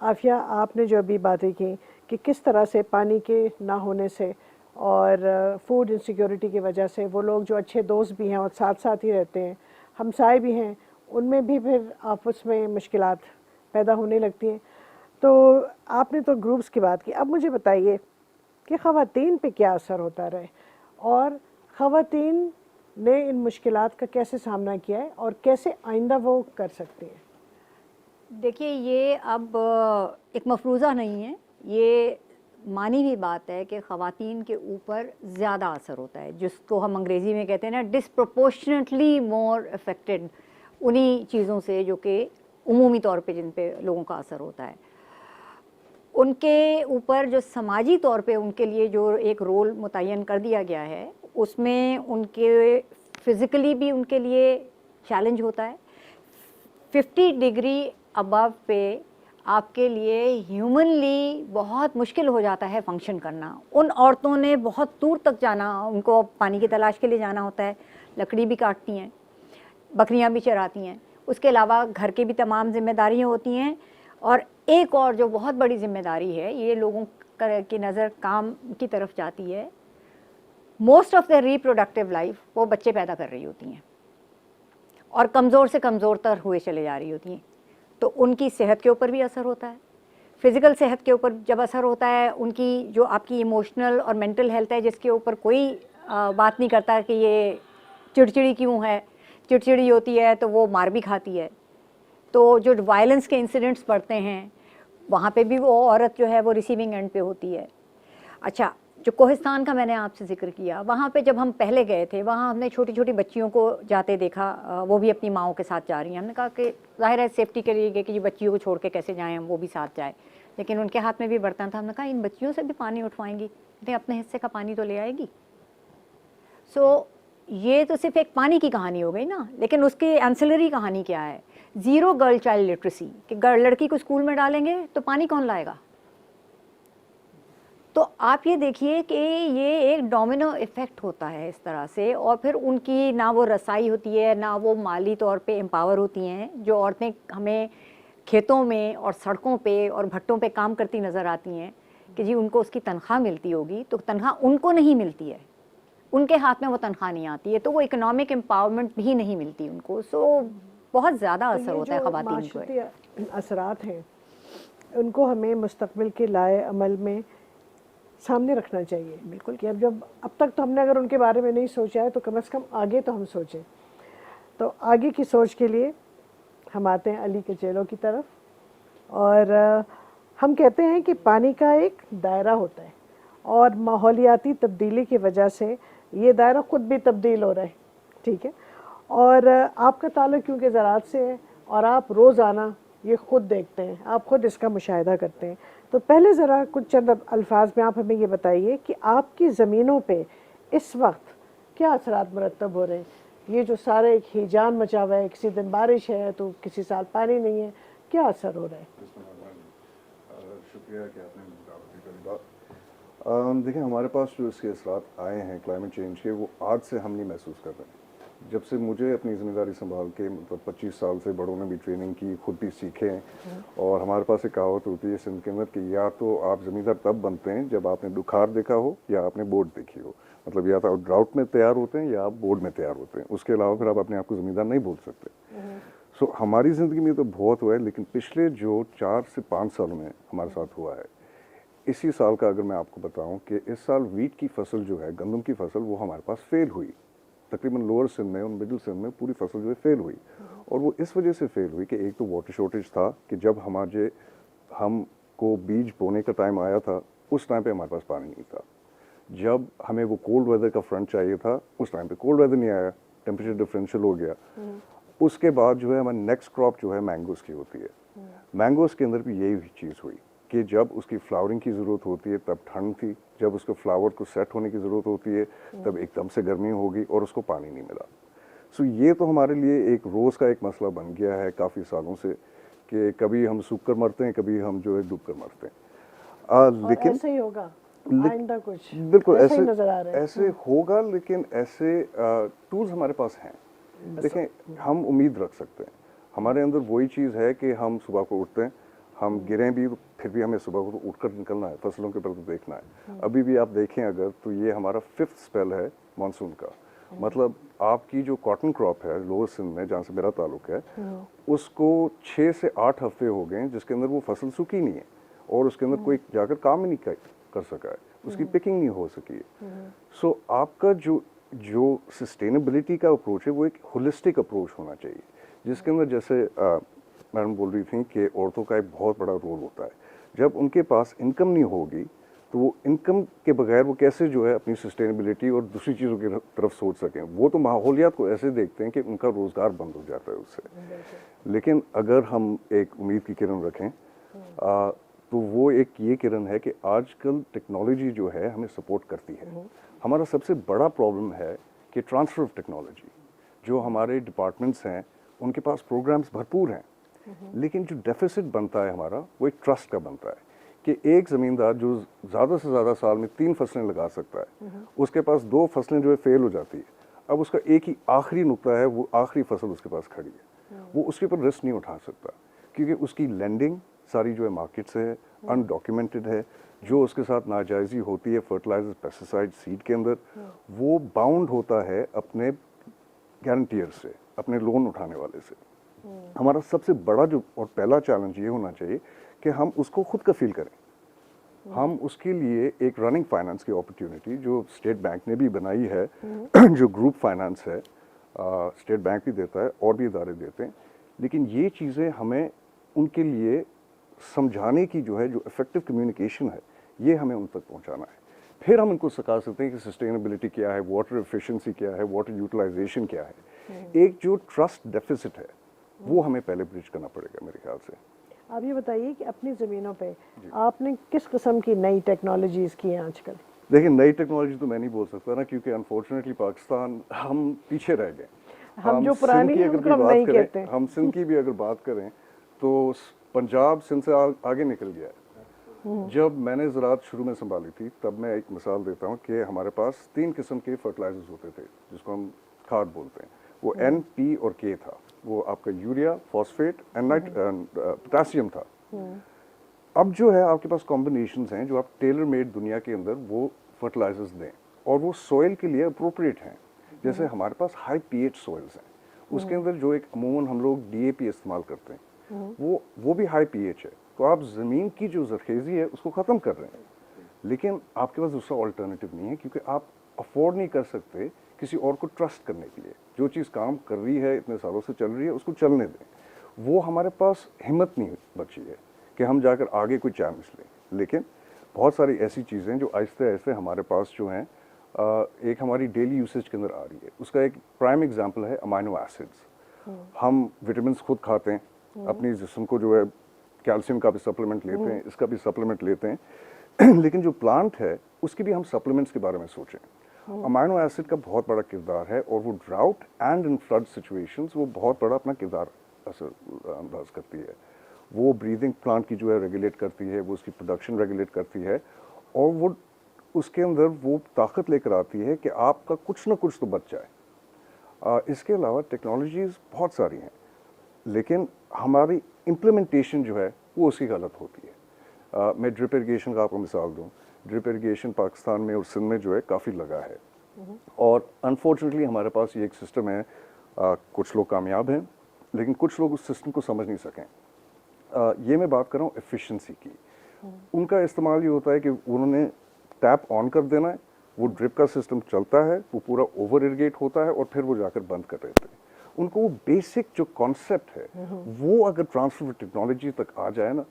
आफिया, आपने जो अभी बातें की कि किस तरह से पानी के ना होने से और फूड इनसिक्योरिटी की वजह से वो लोग जो अच्छे दोस्त भी हैं और साथ साथ ही रहते हैं, हमसाए भी हैं, उनमें भी फिर आपस में मुश्किलात पैदा होने लगती हैं। तो आपने तो ग्रुप्स की बात की, अब मुझे बताइए कि ख़वातीन पे क्या असर होता रहे और ख़वातीन ने इन मुश्किलात का कैसे सामना किया है और कैसे आइंदा वो कर सकती हैं। देखिए, ये अब एक मफरूज़ा नहीं है, ये मानी हुई बात है कि ख़वातीन के ऊपर ज़्यादा असर होता है, जिसको हम अंग्रेज़ी में कहते हैं ना डिस्प्रपोर्शनेटली मोर अफेक्टेड उन्हीं चीज़ों से जो कि उमूमी तौर पे जिन पे लोगों का असर होता है। उनके ऊपर जो समाजी तौर पे उनके लिए जो एक रोल मुतय्यन कर दिया गया है, उसमें उनके फ़िज़िकली भी उनके लिए चैलेंज होता है। 50 डिग्री अबव पे आपके लिए ह्यूमनली बहुत मुश्किल हो जाता है फंक्शन करना। उन औरतों ने बहुत दूर तक जाना, उनको पानी की तलाश के लिए जाना होता है, लकड़ी भी काटती हैं, बकरियां भी चराती हैं, उसके अलावा घर की भी तमाम जिम्मेदारियां होती हैं। और एक और जो बहुत बड़ी जिम्मेदारी है, ये लोगों की नज़र काम की तरफ जाती है। Most of the reproductive life वो बच्चे पैदा कर रही होती हैं और कमज़ोर से कमज़ोर तर हुए चले जा रही होती हैं। तो उनकी सेहत के ऊपर भी असर होता है, फ़िज़िकल सेहत के ऊपर जब असर होता है, उनकी जो आपकी इमोशनल और मेंटल हेल्थ है, जिसके ऊपर कोई बात नहीं करता कि ये चिड़चिड़ी क्यों है, चिड़चिड़ी होती है तो वो मार भी खाती है। तो जो वायलेंस के इंसिडेंट्स बढ़ते हैं, वहाँ पे भी वो औरत जो है वो रिसीविंग एंड पे होती है। अच्छा, जो कोहिस्तान का मैंने आपसे ज़िक्र किया, वहाँ पे जब हम पहले गए थे, वहाँ हमने छोटी छोटी बच्चियों को जाते देखा, वो भी अपनी माँओं के साथ जा रही हैं। हमने कहा कि ज़ाहिर है सेफ्टी के लिए कि बच्चियों को छोड़ के कैसे जाएँ, हम वो भी साथ जाए। लेकिन उनके हाथ में भी बर्तन था। हमने कहा इन बच्चियों से भी पानी उठवाएंगी, तो अपने हिस्से का पानी तो ले आएगी। सो ये तो सिर्फ एक पानी की कहानी हो गई ना, लेकिन उसकी एंसिलरी कहानी क्या है? ज़ीरो गर्ल चाइल्ड लिटरेसी, कि लड़की को स्कूल में डालेंगे तो पानी कौन लाएगा? तो आप ये देखिए कि ये एक डोमिनो इफ़ेक्ट होता है इस तरह से। और फिर उनकी ना वो रसाई होती है, ना वो माली तौर पे एम्पावर होती हैं। जो औरतें हमें खेतों में और सड़कों पे और भट्टों पे काम करती नज़र आती हैं, कि जी उनको उसकी तनख्वाह मिलती होगी, तो तनख्वाह उनको नहीं मिलती है, उनके हाथ में वो तनख्वाह नहीं आती है, तो वो इकोनॉमिक एम्पावरमेंट भी नहीं मिलती उनको। सो बहुत ज़्यादा असर होता है ख़वातीन को। माशरती असरात हैं, उनको हमें मुस्तकबिल के लाए अमल में सामने रखना चाहिए। बिल्कुल कि अब तक तो हमने अगर उनके बारे में नहीं सोचा है तो कम से कम आगे तो हम सोचें। तो आगे की सोच के लिए हम आते हैं अली के चेलों की तरफ, और हम कहते हैं कि पानी का एक दायरा होता है और माहौलियाती तब्दीली की वजह से ये दायरा ख़ुद भी तब्दील हो रहा है, ठीक है। और आपका ताल्लुक़ क्योंकि ज़राअत से है और आप रोज़ाना ये ख़ुद देखते हैं, आप ख़ुद इसका मुशाहिदा करते हैं, तो पहले ज़रा कुछ चंद अल्फाज में आप हमें ये बताइए कि आपकी ज़मीनों पे इस वक्त क्या असरात मुरतब हो रहे हैं। ये जो सारे एक हिजान मचा हुआ है, किसी दिन बारिश है तो किसी साल पानी नहीं है, क्या असर हो रहा है? शुक्रिया कि आपने बात। देखिए, हमारे पास जो इसके असरात आए हैं क्लाइमेट चेंज के, वो आज से हम नहीं महसूस कर रहे हैं। जब से मुझे अपनी ज़िम्मेदारी संभाल के मतलब 25 साल से बड़ों ने भी ट्रेनिंग की, खुद भी सीखे हैं। और हमारे पास एक कहावत होती है सिंध के अंदर कि या तो आप ज़मींदार तब बनते हैं जब आपने दुखार देखा हो या आपने बोर्ड देखी हो। मतलब या तो आप ड्राउट में तैयार होते हैं या आप बोर्ड में तैयार होते हैं, उसके अलावा फिर आप अपने आप को ज़मींदार नहीं बोल सकते। सो हमारी ज़िंदगी में तो बहुत हुआ है, लेकिन पिछले जो 4 से 5 सालों में हमारे साथ हुआ है, इसी साल का अगर मैं आपको बताऊं कि इस साल वीट की फसल जो है, गंदम की फसल, वो हमारे पास फेल हुई। तकरीबन लोअर सिंध में और मिडिल सिंध में पूरी फसल जो है फेल हुई। और वो इस वजह से फेल हुई कि एक तो वाटर शॉर्टेज था कि जब हमको बीज बोने का टाइम आया था उस टाइम पे हमारे पास पानी नहीं था। जब हमें वो कोल्ड वेदर का फ्रंट चाहिए था उस टाइम पे कोल्ड वेदर नहीं आया, टेम्परेचर डिफरेंशियल हो गया। उसके बाद जो है हमारी नेक्स्ट क्रॉप जो है मैंगोज़ की होती है। मैंगोज़ के अंदर भी यही चीज़ हुई कि जब उसकी फ्लावरिंग की ज़रूरत होती है तब ठंड थी, जब उसको फ्लावर को सेट होने की ज़रूरत होती है तब एकदम से गर्मी होगी और उसको पानी नहीं मिला। सो ये तो हमारे लिए एक रोज़ का एक मसला बन गया है काफ़ी सालों से कि कभी हम सूख कर मरते हैं, कभी हम जो है डूब कर मरते हैं। लेकिन ऐसा ही होगा आइंदा, कुछ बिल्कुल ऐसे नजर आ रहा है। ऐसे होगा, लेकिन ऐसे टूल्स हमारे पास हैं। देखें, हम उम्मीद रख सकते हैं। हमारे अंदर वही चीज़ है कि हम सुबह को उठते हैं, हम गिरें भी फिर भी हमें सुबह को उठकर निकलना है, फसलों के प्रति देखना है। अभी भी आप देखें अगर तो ये हमारा 5th स्पेल है मानसून का। मतलब आपकी जो कॉटन क्रॉप है लोअर सिंध में जहाँ से मेरा ताल्लुक है, उसको 6 से 8 हफ्ते हो गए जिसके अंदर वो फसल सूखी नहीं है और उसके अंदर कोई जाकर काम ही नहीं कर सका है, उसकी पिकिंग नहीं हो सकी है। सो आपका जो सस्टेनेबिलिटी का अप्रोच है वो एक होलिस्टिक अप्रोच होना चाहिए, जिसके अंदर जैसे मैडम बोल रही थी कि औरतों का एक बहुत बड़ा रोल होता है। जब उनके पास इनकम नहीं होगी तो वो इनकम के बगैर वो कैसे जो है अपनी सस्टेनेबिलिटी और दूसरी चीज़ों की तरफ सोच सकें। वो तो माहौलियात को ऐसे देखते हैं कि उनका रोज़गार बंद हो जाता है उससे। लेकिन अगर हम एक उम्मीद की किरण रखें तो वो एक ये किरण है कि आजकल टेक्नोलॉजी जो है हमें सपोर्ट करती है। हमारा सबसे बड़ा प्रॉब्लम है कि ट्रांसफ़र ऑफ टेक्नोलॉजी। जो हमारे डिपार्टमेंट्स हैं उनके पास प्रोग्राम्स भरपूर हैं, लेकिन जो डेफिसिट बनता है हमारा वो एक ट्रस्ट का बनता है कि एक ज़मींदार जो ज़्यादा से ज़्यादा साल में 3 फसलें लगा सकता है, उसके पास 2 फसलें जो है फेल हो जाती है। अब उसका एक ही आखिरी नुकता है, वो आखिरी फसल उसके पास खड़ी है, वो उसके ऊपर रिस्क नहीं उठा सकता क्योंकि उसकी लैंडिंग सारी जो है मार्केट से है, अनडॉक्यूमेंटेड है। जो उसके साथ नाजायज़ी होती है फर्टिलाइजर, पेस्टिसाइड, सीड के अंदर, वो बाउंड होता है अपने गारंटियर से, अपने लोन उठाने वाले से। हमारा सबसे बड़ा जो और पहला चैलेंज ये होना चाहिए कि हम उसको खुद कफील करें। हम उसके लिए एक रनिंग फाइनेंस की अपॉर्चुनिटी जो स्टेट बैंक ने भी बनाई है जो ग्रुप फाइनेंस है, स्टेट बैंक भी देता है और भी इदारे देते हैं, लेकिन ये चीज़ें हमें उनके लिए समझाने की जो है जो इफेक्टिव कम्युनिकेशन है ये हमें उन तक पहुंचाना है। फिर हम उनको सिखा सकते हैं कि सस्टेनेबिलिटी क्या है, वाटर एफिशिएंसी क्या है, वाटर यूटिलाइजेशन क्या है। एक जो ट्रस्ट डेफिसिट है वो हमें पहले ब्रिज करना पड़ेगा मेरे ख्याल से। आप ये बताइए कि अपनी ज़मीनों पे आपने किस किस्म की नई टेक्नोलॉजीज़ की हैं आजकल? देखिए, नई टेक्नोलॉजी तो मैं नहीं बोल सकता ना, क्योंकि अनफॉर्चुनेटली पाकिस्तान हम पीछे रह गए। हम जो पुरानी हैं उनको हम नहीं कहते। हम सिंध की भी अगर बात करें तो पंजाब सिंध से आगे निकल गया है। जब मैंने ज़राअत शुरू में संभाली थी तब मैं एक मिसाल देता हूँ कि हमारे पास 3 किस्म के फर्टिलाइजर्स होते थे जिसको हम खाद बोलते हैं। वो N, P और K था। वो आपका यूरिया, फॉस्फेट एंड पोटासियम था। अब जो है आपके पास कॉम्बिनेशंस हैं जो आप टेलर मेड दुनिया के अंदर वो फर्टिलाइजर्स दें और वो सॉइल के लिए अप्रोप्रिएट हैं। जैसे हमारे पास हाई पीएच सॉइल्स हैं, उसके अंदर जो एक अमूमन हम लोग डीएपी इस्तेमाल करते हैं वो भी हाई पीएच है। तो आप ज़मीन की जो जरखेज़ी है उसको ख़त्म कर रहे हैं, लेकिन आपके पास दूसरा ऑल्टरनेटिव नहीं है, क्योंकि आप अफोर्ड नहीं कर सकते किसी और को ट्रस्ट करने के लिए। जो चीज़ काम कर रही है, इतने सालों से चल रही है, उसको चलने दें। वो हमारे पास हिम्मत नहीं बची है कि हम जाकर आगे कोई चैलेंज लें। लेकिन बहुत सारी ऐसी चीज़ें जो आहिस्ते आहिस्ते हमारे पास जो हैं एक हमारी डेली यूसेज के अंदर आ रही है। उसका एक प्राइम एग्जांपल है अमाइनो एसिड्स। हम विटामिन खुद खाते हैं, अपनी जिस्म को जो है कैल्शियम का भी सप्लीमेंट लेते हैं, इसका भी सप्लीमेंट लेते हैं लेकिन जो प्लांट है उसकी भी हम सप्लीमेंट्स के बारे में सोचें। अमाइनो एसिड का बहुत बड़ा किरदार है और वो drought and in flood situations वो बहुत बड़ा अपना किरदार असर अंदाज करती है। वो ब्रीदिंग प्लांट की जो है रेगुलेट करती है, वो उसकी प्रोडक्शन रेगुलेट करती है और वो उसके अंदर वो ताकत लेकर आती है कि आपका कुछ ना कुछ तो बच जाए। इसके अलावा टेक्नोलॉजीज़ बहुत सारी हैं, लेकिन हमारी इम्प्लीमेंटेशन जो है वो उसकी गलत होती है। मैं ड्रिप इरिगेशन का आपको मिसाल दूं। ड्रिप इरिगेशन पाकिस्तान में और सिंध में जो है काफ़ी लगा है और अनफॉर्चुनेटली हमारे पास ये एक सिस्टम है। कुछ लोग कामयाब हैं, लेकिन कुछ लोग उस सिस्टम को समझ नहीं सकें। ये मैं बात कर रहा हूँ एफिशिएंसी की। उनका इस्तेमाल ये होता है कि उन्होंने टैप ऑन कर देना है, वो ड्रिप का सिस्टम चलता है, वो पूरा ओवर इरिगेट होता है और फिर वो जाकर बंद कर देते हैं। उनको वो बेसिक जो कॉन्सेप्ट है वो अगर ट्रांसफर टेक्नोलॉजी तक आ जाए ना,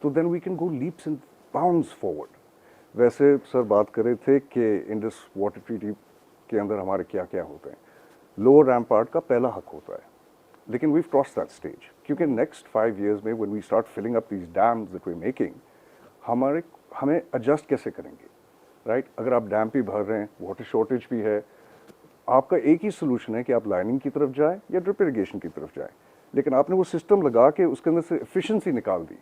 तो then we can go leaps and bounds forward. वैसे सर बात कर रहे थे कि इंडस वाटर ट्रीटी के अंदर हमारे क्या क्या होते हैं। लोअर रैम्पार्ट का पहला हक होता है, लेकिन वी क्रॉस दैट स्टेज, क्योंकि नेक्स्ट 5 years में when we start filling up these dams that we are making, हमें एडजस्ट कैसे करेंगे, राइट? अगर आप डैम भी भर रहे हैं, वाटर शॉर्टेज भी है, आपका एक ही सोल्यूशन है कि आप लाइनिंग की तरफ जाएं या ड्रिप इरिगेशन की तरफ जाएं, लेकिन आपने वो सिस्टम लगा के उसके अंदर से एफिशिएंसी निकाल दी,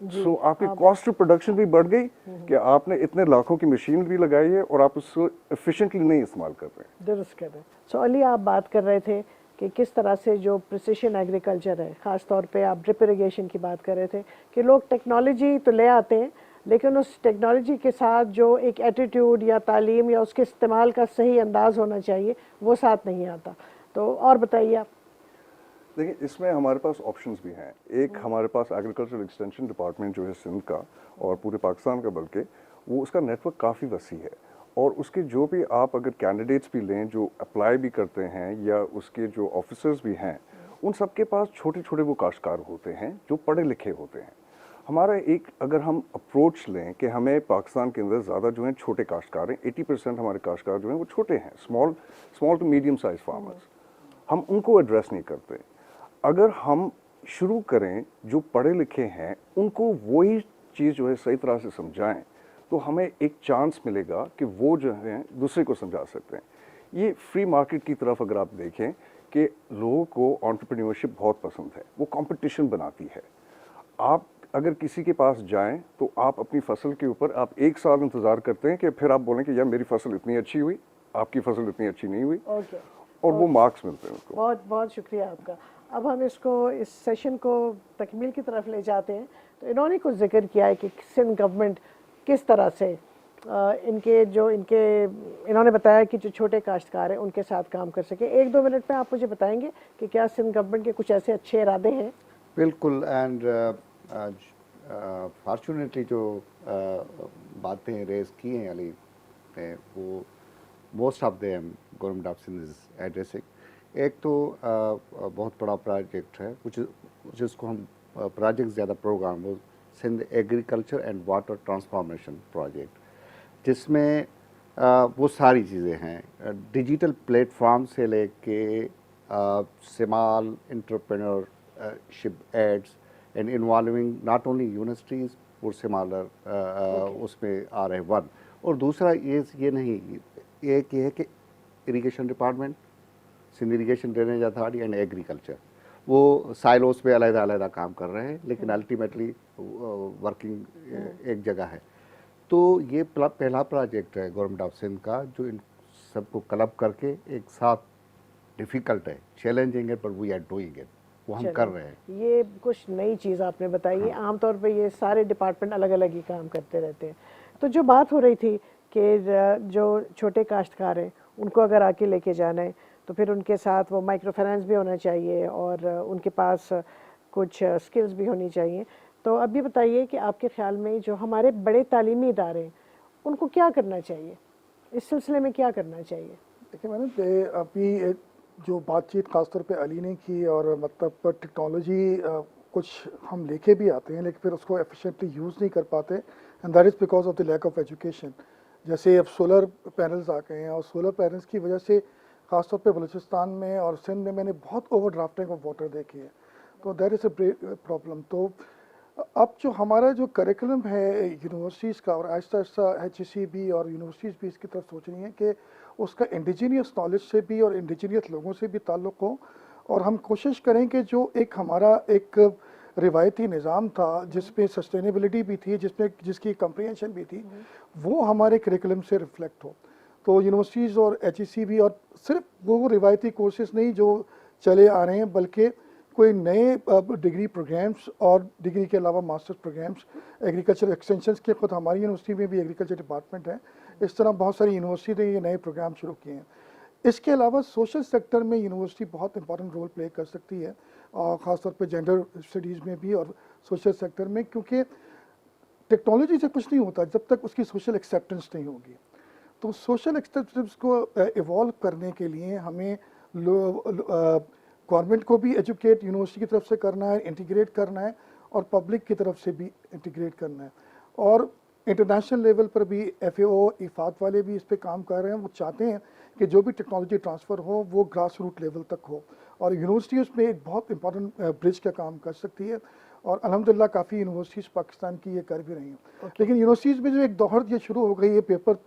सो आपकी कॉस्ट ऑफ प्रोडक्शन भी बढ़ गई कि आपने इतने लाखों की मशीन भी लगाई है और आप उसको एफिशिएंटली नहीं इस्तेमाल कर रहे हैं। दुरुस्त कर रहे हैं। सो अली, आप बात कर रहे थे कि किस तरह से जो प्रिसिशन एग्रीकल्चर है, ख़ास तौर पे आप ड्रिप इरिगेशन की बात कर रहे थे कि लोग टेक्नोलॉजी तो ले आते हैं, लेकिन उस टेक्नोलॉजी के साथ जो एक एटीट्यूड या तालीम या उसके इस्तेमाल का सही अंदाज़ होना चाहिए वो साथ नहीं आता। तो और बताइए आप। देखिए, इसमें हमारे पास ऑप्शंस भी हैं। एक हमारे पास एग्रीकल्चर एक्सटेंशन डिपार्टमेंट जो है सिंध का और पूरे पाकिस्तान का, बल्कि वो उसका नेटवर्क काफ़ी वसी है और उसके जो भी आप अगर कैंडिडेट्स भी लें जो अप्लाई भी करते हैं या उसके जो ऑफिसर्स भी हैं, उन सब के पास छोटे छोटे वो काश्तकार होते हैं जो पढ़े लिखे होते हैं। हमारा एक अगर हम अप्रोच लें कि हमें पाकिस्तान के अंदर ज़्यादा जो हैं छोटे काश्तकार हैं, 80% हमारे काश्तकार जो हैं वो छोटे हैं, small to medium size farmers. हम उनको एड्रेस नहीं करते। अगर हम शुरू करें जो पढ़े लिखे हैं उनको वही चीज़ जो है सही तरह से समझाएं, तो हमें एक चांस मिलेगा कि वो जो है दूसरे को समझा सकते हैं। ये फ्री मार्केट की तरफ अगर आप देखें कि लोगों को एंटरप्रेन्योरशिप बहुत पसंद है, वो कंपटीशन बनाती है। आप अगर किसी के पास जाएं तो आप अपनी फसल के ऊपर आप 1 साल इंतज़ार करते हैं कि फिर आप बोलें कि यार मेरी फसल इतनी अच्छी हुई, आपकी फसल इतनी अच्छी नहीं हुई, और वो मार्क्स मिलते हैं उसको। बहुत बहुत शुक्रिया आपका। अब हम इसको इस सेशन को तकमील की तरफ ले जाते हैं। तो इन्होंने कुछ जिक्र किया है कि सिंध गवर्नमेंट किस तरह से इन्होंने बताया कि जो छोटे काश्तकार हैं उनके साथ काम कर सके। 1-2 मिनट में आप मुझे बताएंगे कि क्या सिंध गवर्नमेंट के कुछ ऐसे अच्छे इरादे हैं? बिल्कुल। एंड फॉर्चुनेटली जो बातें रेज की हैं अली ने, वो most of them government of Sindh is addressing. एक तो बहुत बड़ा प्रोजेक्ट है कुछ जिसको हम प्रोजेक्ट ज़्यादा प्रोग्राम, वो Sindh agriculture and water transformation project, जिसमें वो सारी चीज़ें हैं, डिजिटल प्लेटफॉर्म से लेके small entrepreneurship aids and involving not only universities और स्मॉलर उसमें आ रहे वन। और दूसरा ये नहीं, एक ये है कि irrigation department, Sindh irrigation drainage authority and agriculture, वो साइलोस पे अलग-अलग काम कर रहे हैं, लेकिन अल्टीमेटली वर्किंग एक जगह है। तो ये पहला प्रोजेक्ट है गवर्नमेंट ऑफ सिंध का जो इन सबको क्लब करके एक साथ, डिफ़िकल्ट है, चैलेंजिंग है, पर वी आर डूइंग इट। वो हम कर रहे हैं। ये कुछ नई चीज़ आपने बताई है। आमतौर पे ये सारे डिपार्टमेंट अलग अलग ही काम करते रहते हैं। तो जो बात हो रही थी कि जो छोटे काश्तकार हैं उनको अगर आके लेके जाना है तो फिर उनके साथ वो माइक्रो फाइनेंस भी होना चाहिए और उनके पास कुछ स्किल्स भी होनी चाहिए। तो अब ये बताइए कि आपके ख्याल में जो हमारे बड़े तालीमी इदारे हैं उनको क्या करना चाहिए, इस सिलसिले में क्या करना चाहिए? देखिए मैडम, अभी जो बातचीत खासतौर पे अली ने की और मतलब टेक्नोलॉजी कुछ हम लेके भी आते हैं लेकिन फिर उसको एफिशिएंटली यूज़ नहीं कर पाते, and that is because of the lack of education. जैसे अब सोलर पैनल्स आ गए हैं और सोलर पैनल्स की वजह से खासतौर पे बलूचिस्तान में और सिंध में मैंने बहुत ओवर ड्राफ्टिंग ऑफ वाटर देखी है, तो दैट इज़ अ प्रॉब्लम। तो अब जो हमारा जो करिकुलम है यूनिवर्सिटीज़ का, और आहिस्ता आहिस्ता HEC और यूनिवर्सिटीज़ भी इसकी तरफ सोच रही हैं कि उसका इंडिजीनियस नॉलेज से भी और इंडिजीनियस लोगों से भी ताल्लुक़ हो, और हम कोशिश करें कि जो एक हमारा एक रिवायती निज़ाम था जिसमें सस्टेनेबिलिटी भी थी, जिसकी कम्प्रीहेंशन भी थी, वो हमारे करिकुलम से रिफ्लेक्ट हो। तो यूनिवर्सिटीज़ और HEC भी, और सिर्फ वो रिवायती कोर्सेज नहीं जो चले आ रहे हैं बल्कि कोई नए डिग्री प्रोग्राम्स और डिग्री के अलावा मास्टर्स प्रोग्राम्स, एग्रीकल्चर एक्सटेंशंस के, खुद हमारी यूनिवर्सिटी में भी एग्रीकल्चर डिपार्टमेंट है, इस तरह बहुत सारी यूनिवर्सिटी ने ये नए प्रोग्राम शुरू किए हैं। इसके अलावा सोशल सेक्टर में यूनिवर्सिटी बहुत इंपॉर्टेंट रोल प्ले कर सकती है, और ख़ासतौर पे जेंडर स्टडीज़ में भी और सोशल सेक्टर में, क्योंकि टेक्नोलॉजी से कुछ नहीं होता जब तक उसकी सोशल एक्सेप्टेंस नहीं होगी। तो सोशल एक्सेप्टेंस को इवॉल्व करने के लिए हमें गवर्नमेंट को भी एजुकेट यूनिवर्सिटी की तरफ से करना है, इंटीग्रेट करना है, और पब्लिक की तरफ से भी इंटीग्रेट करना है। और इंटरनेशनल लेवल पर भी FAO, IFAD वाले भी इस पे काम कर रहे हैं। वो चाहते हैं कि जो भी टेक्नोलॉजी ट्रांसफ़र हो वो ग्रास रूट लेवल तक हो, और यूनिवर्सिटी उसमें एक बहुत इंपॉर्टेंट ब्रिज का काम कर सकती है, और अल्हम्दुलिल्लाह काफ़ी यूनिवर्सिटीज़ पाकिस्तान की ये कर भी रही हैं। लेकिन यूनिवर्सिटीज़ में जो एक दौड़ ये शुरू हो गई है पेपर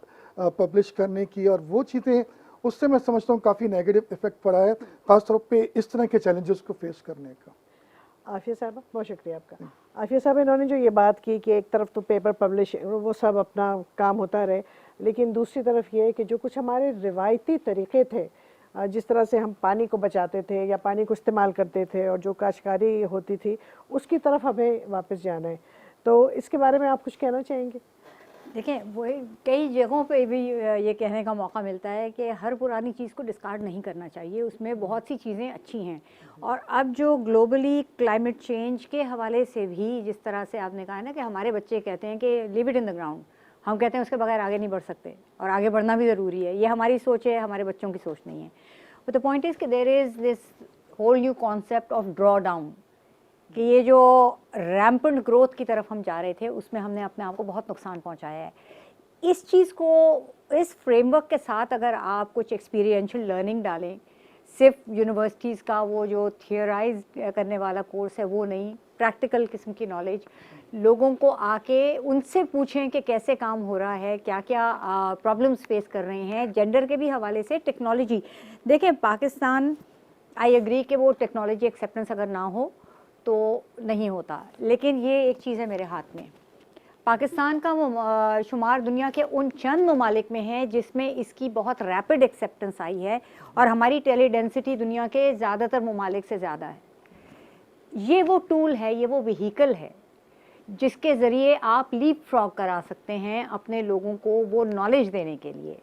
पब्लिश करने की, और वो चीज़ें, उससे मैं समझता हूँ काफ़ी नेगेटिव इफेक्ट पड़ा है, ख़ासतौर पे इस तरह के चैलेंजेस को फेस करने का। आफिया साहब, बहुत शुक्रिया आपका। आफिया साहब, इन्होंने जो ये बात की कि एक तरफ तो पेपर पब्लिश वो सब अपना काम होता रहे, लेकिन दूसरी तरफ ये है कि जो कुछ हमारे रिवायती तरीक़े थे, जिस तरह से हम पानी को बचाते थे या पानी को इस्तेमाल करते थे और जो काश्तकारी होती थी, उसकी तरफ हमें वापस जाना है। तो इसके बारे में आप कुछ कहना चाहेंगे? देखिए, वही कई जगहों पे भी ये कहने का मौका मिलता है कि हर पुरानी चीज़ को डिस्कार्ड नहीं करना चाहिए, उसमें बहुत सी चीज़ें अच्छी हैं। और अब जो ग्लोबली क्लाइमेट चेंज के हवाले से भी, जिस तरह से आपने कहा है ना कि हमारे बच्चे कहते हैं कि live it in the ground, हम कहते हैं उसके बगैर आगे नहीं बढ़ सकते, और आगे बढ़ना भी ज़रूरी है। ये हमारी सोच है, हमारे बच्चों की सोच नहीं है। बट द पॉइंट इज़ कि there is this whole new concept of draw down, कि ये जो रैम्पेंट ग्रोथ की तरफ हम जा रहे थे उसमें हमने अपने आप को बहुत नुकसान पहुंचाया है। इस चीज़ को, इस फ्रेमवर्क के साथ अगर आप कुछ एक्सपीरियंशियल लर्निंग डालें, सिर्फ यूनिवर्सिटीज़ का वो जो थियोराइज करने वाला कोर्स है वो नहीं, प्रैक्टिकल किस्म की नॉलेज, लोगों को आके उनसे पूछें कि कैसे काम हो रहा है, क्या क्या प्रॉब्लम्स फेस कर रहे हैं, जेंडर के भी हवाले से, टेक्नोलॉजी। देखें, पाकिस्तान, आई एग्री कि वो टेक्नोलॉजी एक्सेप्टेंस अगर ना हो तो नहीं होता, लेकिन ये एक चीज़ है मेरे हाथ में। पाकिस्तान का वो शुमार दुनिया के उन चंद ममालिक में है जिसमें इसकी बहुत रैपिड एक्सेप्टेंस आई है, और हमारी टेली डेंसिटी दुनिया के ज़्यादातर ममालिक से ज़्यादा है। ये वो टूल है, ये वो व्हीकल है जिसके ज़रिए आप लीप फ्रॉग करा सकते हैं अपने लोगों को वो नॉलेज देने के लिए।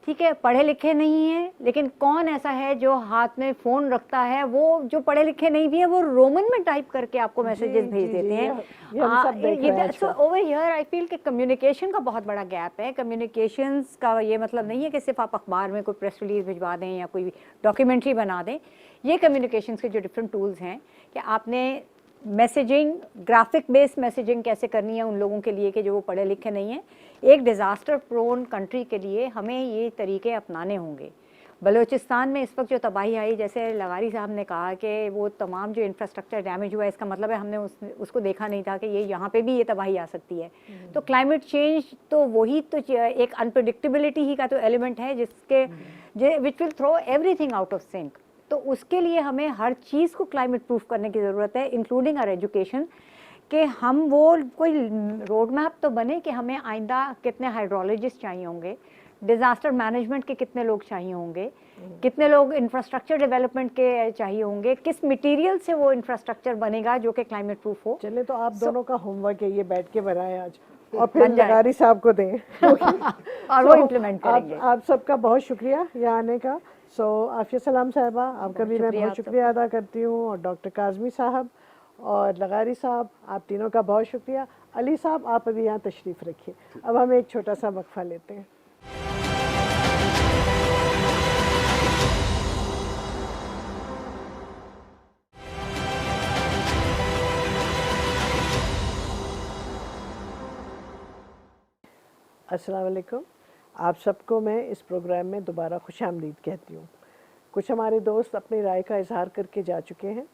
ठीक है, पढ़े लिखे नहीं हैं, लेकिन कौन ऐसा है जो हाथ में फ़ोन रखता है, वो जो पढ़े लिखे नहीं भी है वो रोमन में टाइप करके आपको मैसेजेस भेज देते हैं। So over here I feel कि कम्युनिकेशन का बहुत बड़ा गैप है। कम्युनिकेशंस का ये मतलब नहीं है कि सिर्फ आप अखबार में कोई प्रेस रिलीज भिजवा दें या कोई डॉक्यूमेंट्री बना दें। ये कम्युनिकेशंस के जो डिफरेंट टूल्स हैं कि आपने मैसेजिंग, ग्राफिक बेस्ड मैसेजिंग कैसे करनी है उन लोगों के लिए कि जो वो पढ़े लिखे नहीं हैं। एक डिज़ास्टर प्रोन कंट्री के लिए हमें ये तरीके अपनाने होंगे। बलूचिस्तान में इस वक्त जो तबाही आई, जैसे लगारी साहब ने कहा कि वो तमाम जो इंफ्रास्ट्रक्चर डैमेज हुआ है, इसका मतलब है हमने उसको देखा नहीं था कि ये यहाँ पे भी ये तबाही आ सकती है। तो क्लाइमेट चेंज तो वही तो एक अनप्रेडिक्टेबिलिटी ही का तो एलिमेंट है जिसके which will throw everything out of sync. तो उसके लिए हमें हर चीज़ को क्लाइमेट प्रूफ करने की ज़रूरत है, इंक्लूडिंग आवर एजुकेशन, कि हम वो कोई रोड मैप तो बने कि हमें आइंदा कितने हाइड्रोलॉजिस्ट चाहिए होंगे, डिज़ास्टर मैनेजमेंट के कितने लोग चाहिए होंगे, कितने लोग इंफ्रास्ट्रक्चर डेवलपमेंट के चाहिए होंगे, किस मटेरियल से वो इंफ्रास्ट्रक्चर बनेगा जो कि क्लाइमेट प्रूफ हो। चले तो आप दोनों का होमवर्क है ये बैठ के बनाए आज और फिर लगारी साहब को दें और वो इम्प्लीमेंट करेंगे। आप सबका बहुत शुक्रिया यहाँ आने का। आफिया सलाम साहिबा, आपका भी मैं बहुत शुक्रिया अदा करती हूँ, और डॉक्टर काज़मी साहब और लगारी साहब, आप तीनों का बहुत शुक्रिया। अली साहब, आप अभी यहाँ तशरीफ़ रखिए। अब हम एक छोटा सा वक्फा लेते हैं। अस्सलाम वालेकुम। आप सबको मैं इस प्रोग्राम में दोबारा खुशामदीद कहती हूँ। कुछ हमारे दोस्त अपनी राय का इजहार करके जा चुके हैं,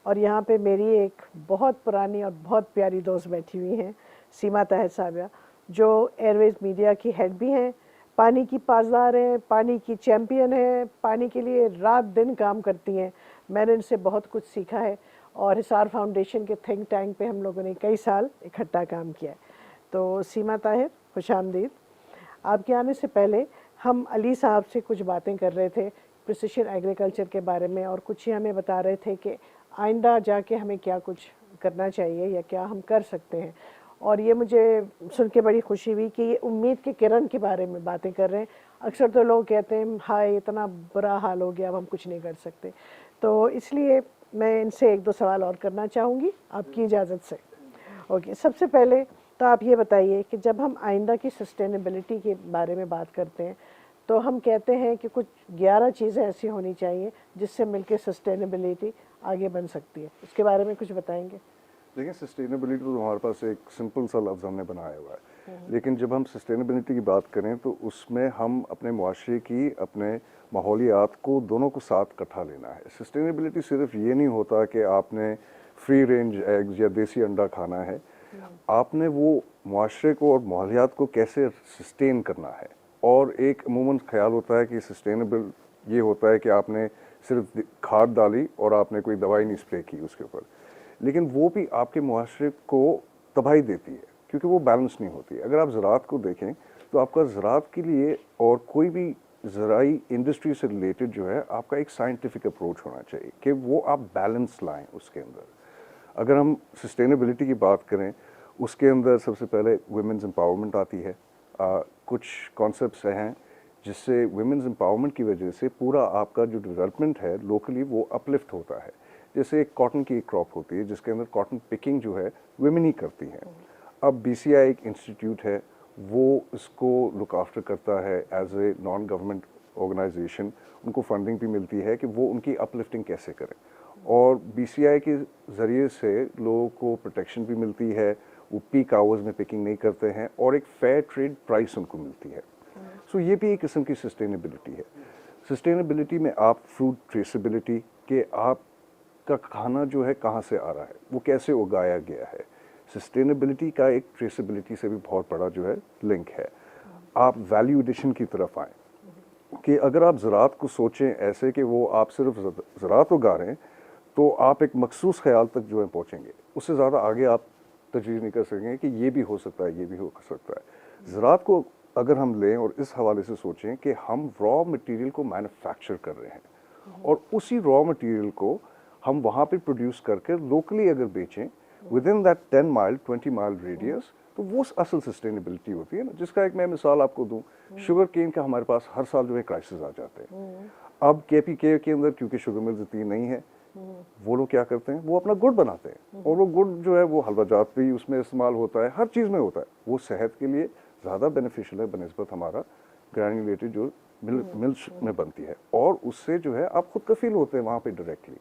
और यहाँ पे मेरी एक बहुत पुरानी और बहुत प्यारी दोस्त बैठी हुई हैं, सीमा ताहिर साहिबा, जो एयरवेज मीडिया की हेड भी हैं, पानी की पासदार हैं, पानी की चैम्पियन हैं, पानी के लिए रात दिन काम करती हैं। मैंने इनसे बहुत कुछ सीखा है, और हिसार फाउंडेशन के थिंक टैंक पे हम लोगों ने कई साल इकट्ठा काम किया है। तो सीमा ताहिर, खुशामदीद। आपके आने से पहले हम अली साहब से कुछ बातें कर रहे थे प्रिसिशन एग्रीकल्चर के बारे में, और कुछ ही हमें बता रहे थे कि आइंदा जाके हमें क्या कुछ करना चाहिए या क्या हम कर सकते हैं। और ये मुझे सुन के बड़ी खुशी हुई कि ये उम्मीद के किरण के बारे में बातें कर रहे हैं। अक्सर तो लोग कहते हैं हाय इतना बुरा हाल हो गया, अब हम कुछ नहीं कर सकते। तो इसलिए मैं इनसे एक दो सवाल और करना चाहूँगी आपकी इजाज़त से। ओके, सबसे पहले तो आप ये बताइए कि जब हम आइंदा की सस्टेनेबिलिटी के बारे में बात करते हैं तो हम कहते हैं कि कुछ 11 चीज़ें ऐसी होनी चाहिए जिससे मिलकर सस्टेनेबिलिटी आगे बन सकती है। उसके बारे में कुछ बताएंगे? देखिए, सस्टेनेबिलिटी तो हमारे पास एक सिंपल सा लफ्ज़ हमने बनाया हुआ है, लेकिन जब हम सस्टेनेबिलिटी की बात करें तो उसमें हम अपने मुआशरे की, अपने माहौलियात को, दोनों को साथ इकट्ठा लेना है। सस्टेनेबिलिटी सिर्फ ये नहीं होता कि आपने फ्री रेंज एग्स या देसी अंडा खाना है, आपने वो मुआशरे को और माहौलियात को कैसे सस्टेन करना है। और एक अमूमन ख्याल होता है कि सस्टेनेबल ये होता है कि आपने सिर्फ खाद डाली और आपने कोई दवाई नहीं स्प्रे की उसके ऊपर, लेकिन वो भी आपके मुआशरे को तबाही देती है क्योंकि वो बैलेंस नहीं होती है। अगर आप ज़राअत को देखें तो आपका ज़राअत के लिए और कोई भी ज़राई इंडस्ट्री से रिलेटेड जो है, आपका एक साइंटिफिक अप्रोच होना चाहिए कि वो आप बैलेंस लाएं उसके अंदर। अगर हम सस्टेनेबिलिटी की बात करें, उसके अंदर सबसे पहले वुमेन्स एम्पावरमेंट आती है। कुछ कॉन्सेप्ट्स हैं जिससे वुमेन्स एम्पावरमेंट की वजह से पूरा आपका जो डेवलपमेंट है लोकली वो अपलिफ्ट होता है। जैसे एक कॉटन की क्रॉप होती है जिसके अंदर कॉटन पिकिंग जो है वुमेन ही करती हैं। अब BCI एक इंस्टीट्यूट है, वो इसको लुक आफ्टर करता है as a non government organisation. उनको फंडिंग भी मिलती है कि वो उनकी अपलिफ्टिंग कैसे करें, और BCI के ज़रिए से लोगों को प्रोटेक्शन भी मिलती है, वो पीक आवर्स में पिकिंग नहीं करते हैं, और एक फेयर ट्रेड प्राइस उनको मिलती है। सो ये भी एक किस्म की सस्टेनेबिलिटी है। सस्टेनेबिलिटी में आप फूड ट्रेसेबिलिटी के आपका खाना जो है कहाँ से आ रहा है, वो कैसे उगाया गया है, सस्टेनेबिलिटी का एक ट्रेसेबिलिटी से भी बहुत बड़ा जो है लिंक है। आप वैल्यू एडिशन की तरफ आएँ कि अगर आप ज़राअत को सोचें ऐसे कि वो आप सिर्फ ज़राअत उगा रहे हैं तो आप एक मखसूस ख्याल तक जो है पहुँचेंगे, उससे ज़्यादा आगे आप तजवीज़ नहीं कर सकेंगे कि ये भी हो सकता है, ये भी हो सकता है। ज़राअत को अगर हम लें और इस हवाले से सोचें कि हम रॉ मटेरियल को मैन्युफैक्चर कर रहे हैं और उसी रॉ मटेरियल को हम वहाँ पे प्रोड्यूस करके लोकली अगर बेचें with in that 10 mile 20 mile radius, तो वो असल सस्टेनेबिलिटी होती है ना। जिसका एक मैं मिसाल आपको दूं, शुगर केन का हमारे पास हर साल जो है क्राइसिस आ जाते हैं। अब KPK के अंदर क्योंकि शुगर मिल्स इतनी नहीं है, वो लोग क्या करते हैं, वो अपना गुड़ बनाते हैं, और वो गुड़ जो है वो हलवा जात भी उसमें इस्तेमाल होता है, हर चीज़ में होता है। वो सेहत के लिए ज़्यादा बेनिफिशियल है बनस्बत हमारा ग्रैन्युलेटेड जो मिल्क में बनती है, और उससे जो है आप खुद कफील होते हैं वहाँ पे डायरेक्टली।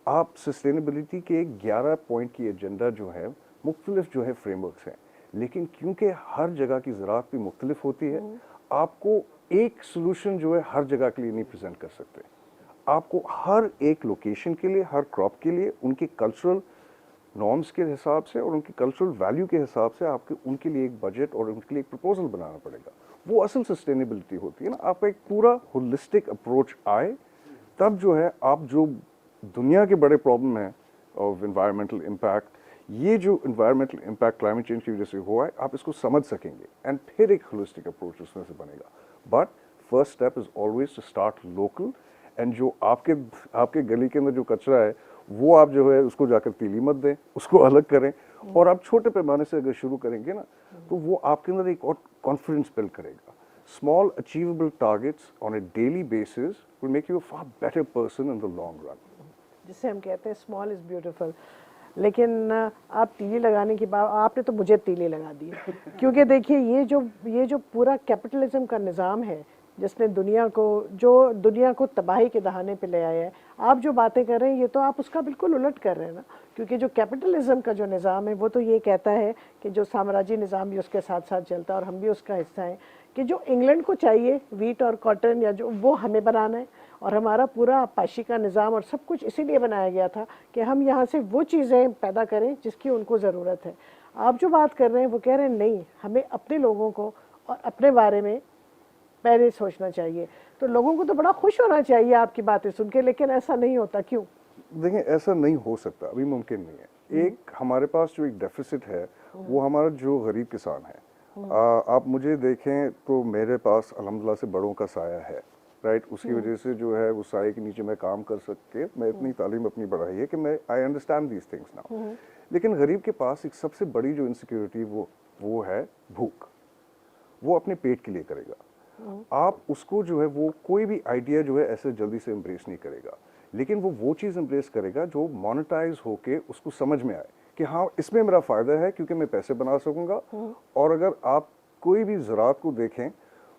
आप सस्टेनेबिलिटी के 11 पॉइंट की एजेंडा जो है, मुख्तलिफ जो है फ्रेमवर्क्स हैं, लेकिन क्योंकि हर जगह की ज़राअत भी मुख्तलिफ होती है, आपको एक सोल्यूशन जो है हर जगह के लिए नहीं प्रेजेंट कर सकते। आपको हर एक लोकेशन के लिए, हर क्रॉप के लिए उनके कल्चरल नॉर्म्स के हिसाब से और उनकी कल्चरल वैल्यू के हिसाब से आपके उनके लिए एक बजट और उनके लिए एक प्रपोजल बनाना पड़ेगा। वो असल सस्टेनेबिलिटी होती है ना। आपका एक पूरा होलिस्टिक अप्रोच आए, तब जो है आप जो दुनिया के बड़े प्रॉब्लम हैं ऑफ एनवायरमेंटल इम्पैक्ट ये जो इन्वायरमेंटल इम्पैक्ट क्लाइमेट चेंज की वजह से हुआ है, आप इसको समझ सकेंगे एंड फिर एक होलिस्टिक अप्रोच उसमें से बनेगा। But first step is always to start local, and जो आपके गली के अंदर जो कचरा है वो आप जो है उसको जाकर तीली मत दें, उसको अलग करें, और आप छोटे पैमाने से अगर शुरू करेंगे ना तो वो आपके अंदर एक और कॉन्फिडेंस बिल्ड करेगा। Small achievable targets on A daily basis will make you a far better person in the long run. जिसे हम कहते हैं स्मॉल इज़ ब्यूटीफुल। लेकिन आप तीली लगाने की बात, आपने तो मुझे तीली लगा दी क्योंकि देखिए ये जो पूरा कैपिटलिज्म का निज़ाम है जिसने दुनिया को तबाही के दहाने पे ले आया है, आप जो बातें कर रहे हैं ये तो आप उसका बिल्कुल उलट कर रहे हैं ना। क्योंकि जो कैपिटलिज्म का जो निज़ाम है वो तो ये कहता है कि जो साम्राज्य निज़ाम भी उसके साथ साथ चलता है और हम भी उसका हिस्सा हैं, कि जो इंग्लैंड को चाहिए वीट और कॉटन या जो वो हमें बनाना है, और हमारा पूरा पाशी का निज़ाम और सब कुछ इसीलिए बनाया गया था कि हम यहाँ से वो चीज़ें पैदा करें जिसकी उनको ज़रूरत है। आप जो बात कर रहे हैं वो कह रहे हैं नहीं, हमें अपने लोगों को और अपने बारे में पहले सोचना चाहिए। तो लोगों को तो बड़ा खुश होना चाहिए आपकी बातें सुन के, लेकिन ऐसा नहीं होता, क्यों? देखिए, ऐसा नहीं हो सकता, अभी मुमकिन नहीं है। एक हमारे पास जो एक डेफिसिट है वो हमारा जो गरीब किसान है। आप मुझे देखें तो मेरे पास अल्हम्दुलिल्लाह से बड़ों का साया है, राइट। उसकी वजह से जो है उस साये के नीचे मैं काम कर सके, मैं इतनी तालीम अपनी बढ़ाई है कि मैं I understand these things now. लेकिन गरीब के पास एक सबसे बड़ी जो इनसिक्योरिटी वो है भूख। वो अपने पेट के लिए करेगा। आप उसको जो है वो कोई भी आइडिया जो है ऐसे जल्दी से एम्ब्रेस नहीं करेगा, लेकिन वो चीज़ एम्ब्रेस करेगा जो मोनेटाइज होके उसको समझ में आए कि हाँ इसमें मेरा फ़ायदा है क्योंकि मैं पैसे बना सकूंगा। और अगर आप कोई भी ज़राअत को देखें,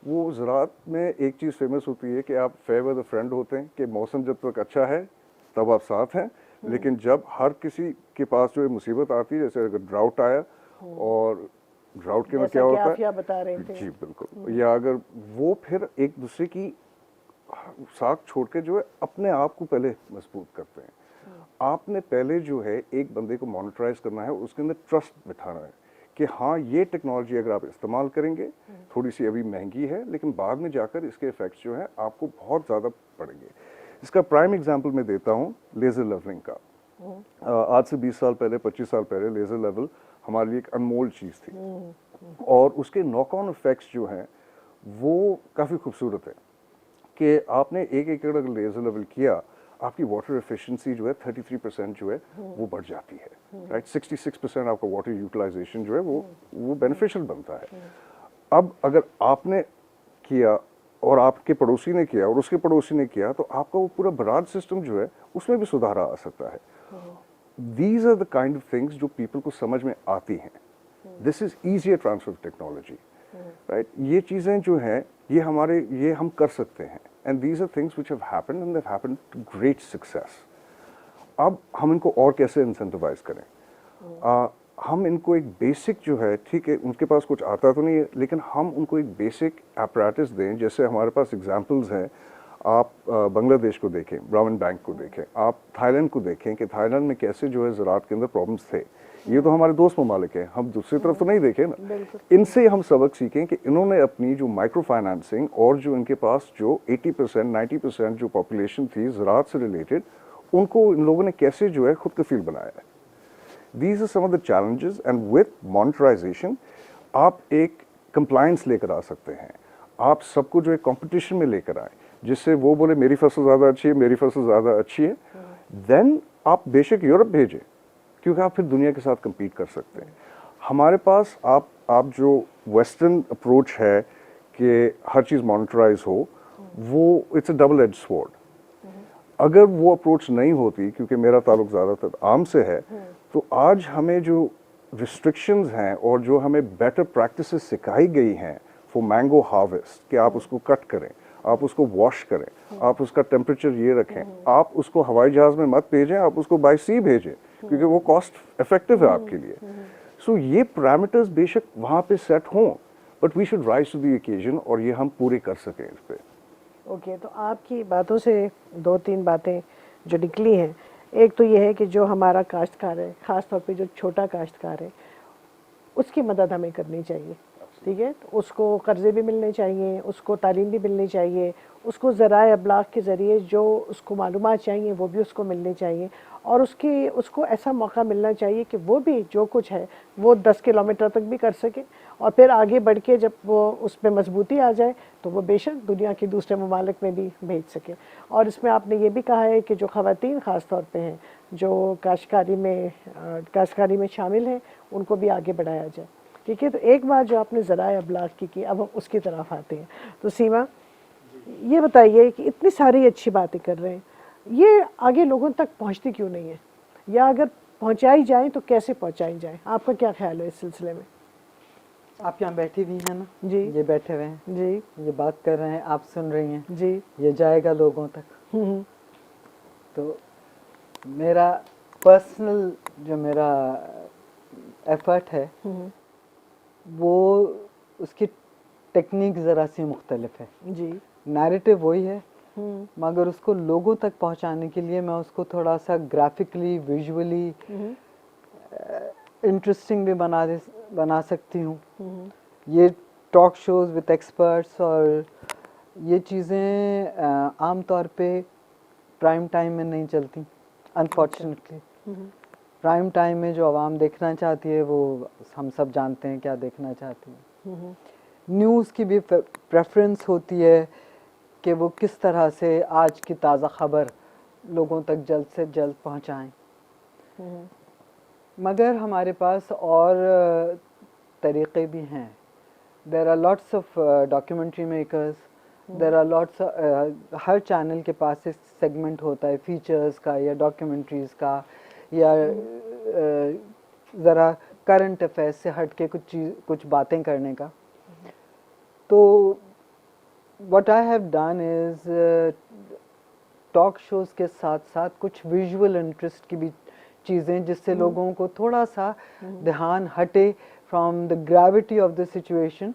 वो ज़राअत में एक चीज़ फेमस होती है कि आप फेवर द फ्रेंड होते हैं, कि मौसम जब तक अच्छा है तब आप साथ हैं, लेकिन जब हर किसी के पास जो है मुसीबत आती है, जैसे अगर ड्राउट आया, और ड्राउट के में क्या होता है, बता रहे थे। जी बिल्कुल, या अगर वो फिर एक दूसरे की साथ छोड़ के जो है अपने आप को पहले मजबूत करते हैं। आपने पहले जो है एक बंदे को मॉनिटराइज करना है, उसके अंदर ट्रस्ट बिठाना है कि हाँ ये टेक्नोलॉजी अगर आप इस्तेमाल करेंगे, थोड़ी सी अभी महंगी है लेकिन बाद में जाकर इसके इफेक्ट्स जो है आपको बहुत ज़्यादा पड़ेंगे। इसका प्राइम एग्जांपल मैं देता हूँ लेज़र लेवलिंग का। आज से 20 साल पहले, 25 साल पहले लेज़र लेवल हमारे लिए एक अनमोल चीज़ थी, और उसके नॉक ऑन इफेक्ट्स जो हैं वो काफ़ी खूबसूरत है कि आपने 1 एकड़ अगर लेज़र लेवल किया, आपकी वाटर एफिशिएंसी जो है 33% जो है वो बढ़ जाती है, राइट। 66% आपका वाटर यूटिलाइजेशन जो है वो बेनिफिशियल बनता है। अब अगर आपने किया और आपके पड़ोसी ने किया और उसके पड़ोसी ने किया, तो आपका वो पूरा बराज सिस्टम जो है उसमें भी सुधार आ सकता है। These are the kind of things जो people को समझ में आती हैं। This is easier transfer of technology, right? ये चीज़ें जो हैं ये हम कर सकते हैं, and these are things which have happened and they've happened to great success. अब हम इनको और कैसे incentivize करें? हम इनको एक बेसिक जो है, ठीक है उनके पास कुछ आता तो नहीं है, लेकिन हम उनको एक बेसिक apparatus दें। जैसे हमारे पास एग्जाम्पल्स हैं, आप बांग्लादेश को देखें, ब्राह्मण बैंक को देखें, आप थाईलैंड को देखें कि थाईलैंड में कैसे जो है ज़राअत के अंदर प्रॉब्लम्स थे। ये तो हमारे दोस्त ममालिक हैं, हम दूसरी तरफ तो नहीं देखें ना। इनसे हम सबक सीखें कि इन्होंने अपनी जो माइक्रो फाइनेंसिंग और जो इनके पास जो 80% 90% जो पॉपुलेशन थी ज़राअत से रिलेटेड, उनको इन लोगों ने कैसे जो है खुद कफील बनाया है। These are some of the challenges, and with monetization आप एक कंप्लायंस लेकर आ सकते हैं। आप सबको जो है कंपटीशन में लेकर आए, जिससे वो बोले मेरी फसल ज़्यादा अच्छी है, मेरी फसल ज़्यादा अच्छी है। देन आप बेशक यूरोप भेजें, क्योंकि आप फिर दुनिया के साथ compete कर सकते हैं। हमारे पास आप जो वेस्टर्न अप्रोच है कि हर चीज़ मॉनिटराइज हो, वो it's a double edge sword. अगर वो अप्रोच नहीं होती, क्योंकि मेरा ताल्लुक ज़्यादातर आम से है, तो आज हमें जो रिस्ट्रिक्शंस हैं और जो हमें बेटर प्रैक्टिसेस सिखाई गई हैं फॉर मैंगो हार्वेस्ट, कि आप उसको कट करें, आप उसको वॉश करें, आप उसका टेम्परेचर ये रखें, आप उसको हवाई जहाज़ में मत भेजें, आप उसको बाय सी भेजें, क्योंकि वो कॉस्ट इफेक्टिव है आपके लिए। सो ये पैरामीटर्स बेशक वहाँ पे सेट हों, but we should rise to the occasion, और ये हम पूरे कर सकें इस पर। ओके, तो आपकी बातों से 2-3 बातें जो निकली हैं, एक तो ये है कि जो हमारा काश्तकार है, ख़ास तौर पे जो छोटा काश्तकार है, उसकी मदद हमें करनी चाहिए। ठीक है, तो उसको कर्ज़े भी मिलने चाहिए, उसको तालीम भी मिलनी चाहिए, उसको ज़राए अबलाग के ज़रिए जो उसको मालूमात चाहिए वो भी उसको मिलनी चाहिए, और उसको ऐसा मौका मिलना चाहिए कि वो भी जो कुछ है वो 10 किलोमीटर तक भी कर सके, और फिर आगे बढ़ के जब वो उसमें मजबूती आ जाए तो वो बेशक दुनिया के दूसरे ममालिक में भी भेज सके। और इसमें आपने ये भी कहा है कि जो ख़वातीन ख़ास तौर पे हैं जो काश्तकारी में शामिल हैं उनको भी आगे बढ़ाया जाए। ठीक है, तो एक बात जो आपने ज़राए अबलाग की, अब हम उसकी तरफ आते हैं। तो सीमा, ये बताइए कि इतनी सारी अच्छी बातें कर रहे हैं, ये आगे लोगों तक पहुंचती क्यों नहीं है, या अगर पहुंचाई जाए तो कैसे पहुंचाई जाए? आपका क्या ख्याल है इस सिलसिले में? आप यहाँ बैठी हुई हैं ना जी, ये बैठे हुए हैं जी, ये बात कर रहे हैं, आप सुन रही हैं, जी, ये जाएगा लोगों तक। हम्म, तो मेरा पर्सनल जो मेरा एफर्ट है हम्म, वो उसकी टेक्निक ज़रा सी मुख्तलिफ है। जी, नैरेटिव वही है, हम्म, मगर उसको लोगों तक पहुंचाने के लिए मैं उसको थोड़ा सा ग्राफिकली विजुअली हम्म, इंटरेस्टिंग भी बना सकती हूँ। हम्म, ये टॉक शोज़ विद एक्सपर्ट्स और ये चीज़ें आम तौर पे प्राइम टाइम में नहीं चलती, अनफॉर्चुनेटली। प्राइम टाइम में जो आवाम देखना चाहती है वो हम सब जानते हैं क्या देखना चाहती है। न्यूज़ की भी प्रेफरेंस होती है कि वो किस तरह से आज की ताज़ा खबर लोगों तक जल्द से जल्द पहुंचाएं। मगर हमारे पास और तरीक़े भी हैं। There are lots of documentary makers, there are lots, हर चैनल के पास एक सेगमेंट होता है फीचर्स का या डॉक्यूमेंट्रीज़ का या ज़रा करंट अफेयर्स से हट के कुछ बातें करने का। तो what I have done is talk shows के साथ साथ कुछ विजुअल इंटरेस्ट की भी चीज़ें जिससे लोगों को थोड़ा सा ध्यान हटे from the gravity of the situation,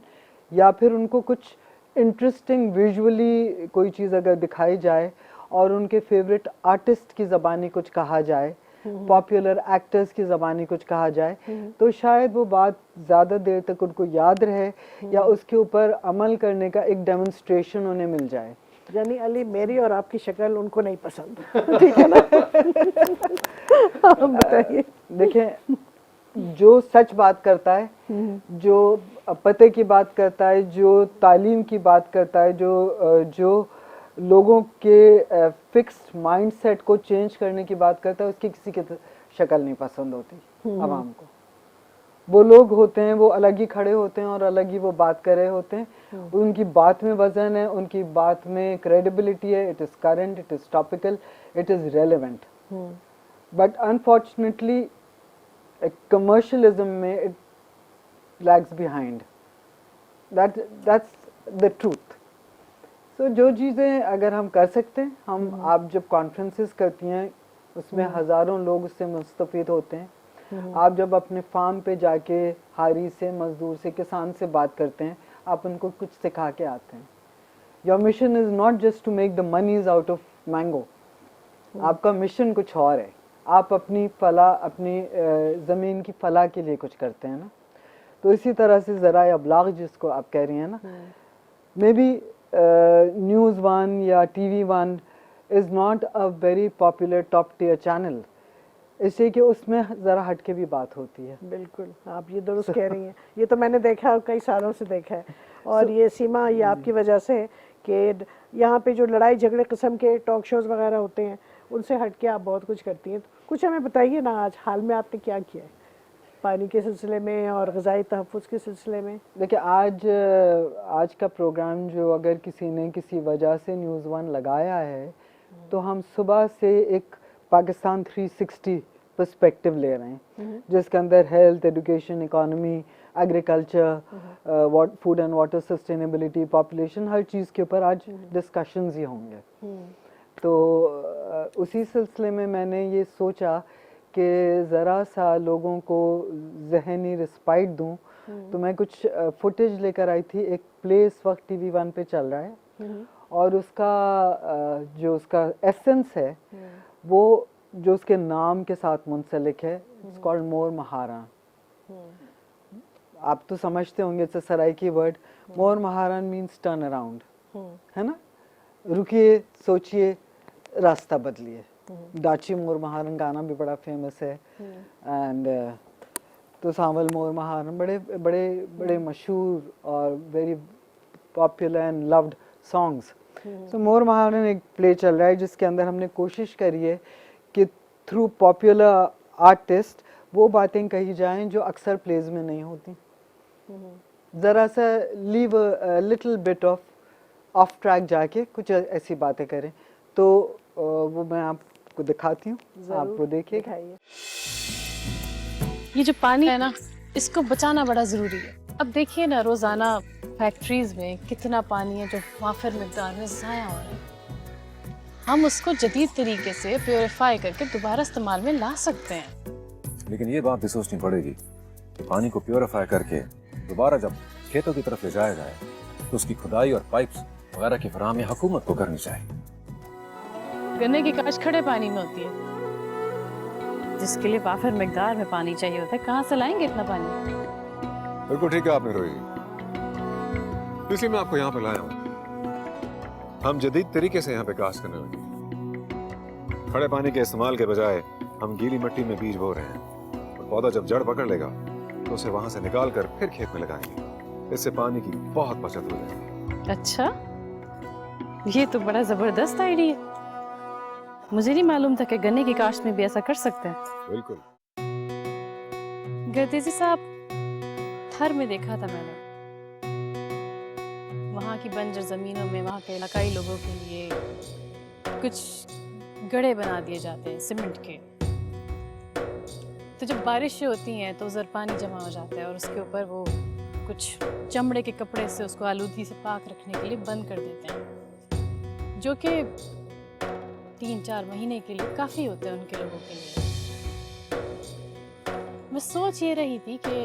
या फिर उनको कुछ इंटरेस्टिंग विजुअली कोई चीज़ अगर दिखाई जाए और उनके फेवरेट आर्टिस्ट की ज़बानी कुछ कहा जाए, पॉपुलर एक्टर्स की ज़बानी कुछ कहा जाए, तो शायद वो बात ज़्यादा देर तक उनको याद रहे या उसके ऊपर अमल करने का एक डेमोन्स्ट्रेशन उन्हें मिल जाए। यानी अली, मेरी और आपकी शक्ल उनको नहीं पसंद, ठीक है ना? आप बताइए। देखें, जो सच बात करता है, जो पते की बात करता है, जो तालीम की बात करता है, जो लोगों के फिक्स्ड माइंडसेट को चेंज करने की बात करता है, उसकी किसी की शक्ल नहीं पसंद होती आवाम को। वो लोग होते हैं, वो अलग ही खड़े होते हैं और अलग ही वो बात कर रहे होते हैं। उनकी बात में वजन है, उनकी बात में क्रेडिबिलिटी है, it is current, it is topical, it is relevant. But unfortunately commercialism में it lags behind, that's the truth. So जो चीज़ें अगर हम कर सकते हैं, आप जब कॉन्फ्रेंसेस करती हैं उसमें हज़ारों लोग उससे मुस्तफ़ीद होते हैं। आप जब अपने फार्म पे जाके हारी से, मजदूर से, किसान से बात करते हैं, आप उनको कुछ सिखा के आते हैं। Your mission is not just to make the monies out of mango, आपका मिशन कुछ और है। आप अपनी ज़मीन की फलाह के लिए कुछ करते हैं ना। तो इसी तरह से ज़राए अबलाग जिसको आप कह रही हैं ना, मे बी न्यूज़ वन या TV1 is not a very popular top tier channel, इसलिए कि उसमें ज़रा हट के भी बात होती है। बिल्कुल, आप ये दुरुस्त कह रही हैं। ये तो मैंने देखा है, कई सालों से देखा है। और ये सीमा, ये आपकी वजह से है कि यहाँ पे जो लड़ाई झगड़े किस्म के टॉक शोज़ वगैरह होते हैं, उनसे हट के आप बहुत कुछ करती हैं। तो कुछ हमें बताइए ना, आज हाल में आपने क्या किया है पानी के सिलसिले में और ग़िज़ाई तहफ़्फ़ुज़ के सिलसिले में? देखिए, आज का प्रोग्राम जो अगर किसी ने किसी वजह से न्यूज़ वन लगाया है, तो हम सुबह से एक पाकिस्तान 360 पर्सपेक्टिव ले रहे हैं, जिसके अंदर health, education, economy, agriculture, food and water sustainability, population, हर चीज़ के ऊपर आज डिस्कशंस ही होंगे। तो उसी सिलसिले में मैंने ये सोचा कि ज़रा सा लोगों को ज़हनी रिस्पाइट दूं, तो मैं कुछ फुटेज लेकर आई थी। एक प्ले इस वक्त TV1 पे चल रहा है और जो उसका एसेंस है वो जो उसके नाम के साथ मुंसलिक है, इट्स कॉल्ड मोर महारा। आप तो समझते होंगे, it's a Saraiki word. Mor Maharan means turn around, है ना? रुकिए, सोचिए, रास्ता बदलिए। दाची मोर महारन गाना भी बड़ा फेमस है। एंड तो सांवल मोर महारन बड़े बड़े बड़े मशहूर और very popular and loved songs. So Mor Maharan एक प्ले चल रहा है जिसके अंदर हमने कोशिश करी है कि थ्रू पॉपुलर आर्टिस्ट वो बातें कही जाएं जो अक्सर प्लेज में नहीं होती। ज़रा सा leave little bit of track जाके कुछ ऐसी बातें करें, तो वो मैं आपको दिखाती हूँ, आप वो देखिए। ये जो पानी है ना, इसको बचाना बड़ा ज़रूरी है। अब देखिए ना, रोज़ाना फैक्ट्रीज़ में कितना पानी है जो वाफिर मिकदार में ज़ाया हो रहा है। हम उसको जदीद तरीके से प्योरीफाई करके दोबारा इस्तेमाल में ला सकते हैं। लेकिन ये बात भी सोचनी पड़ेगी कि पानी को प्योरीफाई करके दोबारा जब खेतों की तरफ ले जाया जाए तो उसकी खुदाई और पाइप्स वगैरह की फराहमी हुकूमत को करनी चाहिए। गन्ने की काश खड़े पानी में होती है, जिसके लिए वाफिर मिकदार में पानी चाहिए होता है। कहाँ से लाएंगे इतना पानी? बिल्कुल ठीक है आपने रोई, इसलिए मैं आपको यहाँ पे लाया हूँ। हम जदीद तरीके से यहाँ पे काश्त करने लगे। खड़े पानी के इस्तेमाल के बजाय हम गीली मिट्टी में बीज बो रहे हैं और पौधा जब जड़ पकड़ लेगा तो उसे वहां से निकाल कर फिर खेत में लगाएंगे। इससे पानी की बहुत बचत हो जाएगी। अच्छा, ये तो बड़ा जबरदस्त आइडिया। मुझे नहीं मालूम था कि गन्ने की काश्त में भी ऐसा कर सकते हैं। बिल्कुल। गर्देजी साहब, थर में देखा था मैंने, वहाँ की बंजर जमीनों में वहाँ के इलाकाई लोगों के लिए कुछ गड्ढे बना दिए जाते हैं सीमेंट के। तो जब बारिशें होती हैं तो उधर पानी जमा हो जाता है और उसके ऊपर वो कुछ चमड़े के कपड़े से उसको आलूगी से पाक रखने के लिए बंद कर देते हैं, जो कि 3-4 महीने के लिए काफ़ी होते हैं उनके लोगों के लिए। मैं सोच ये रही थी कि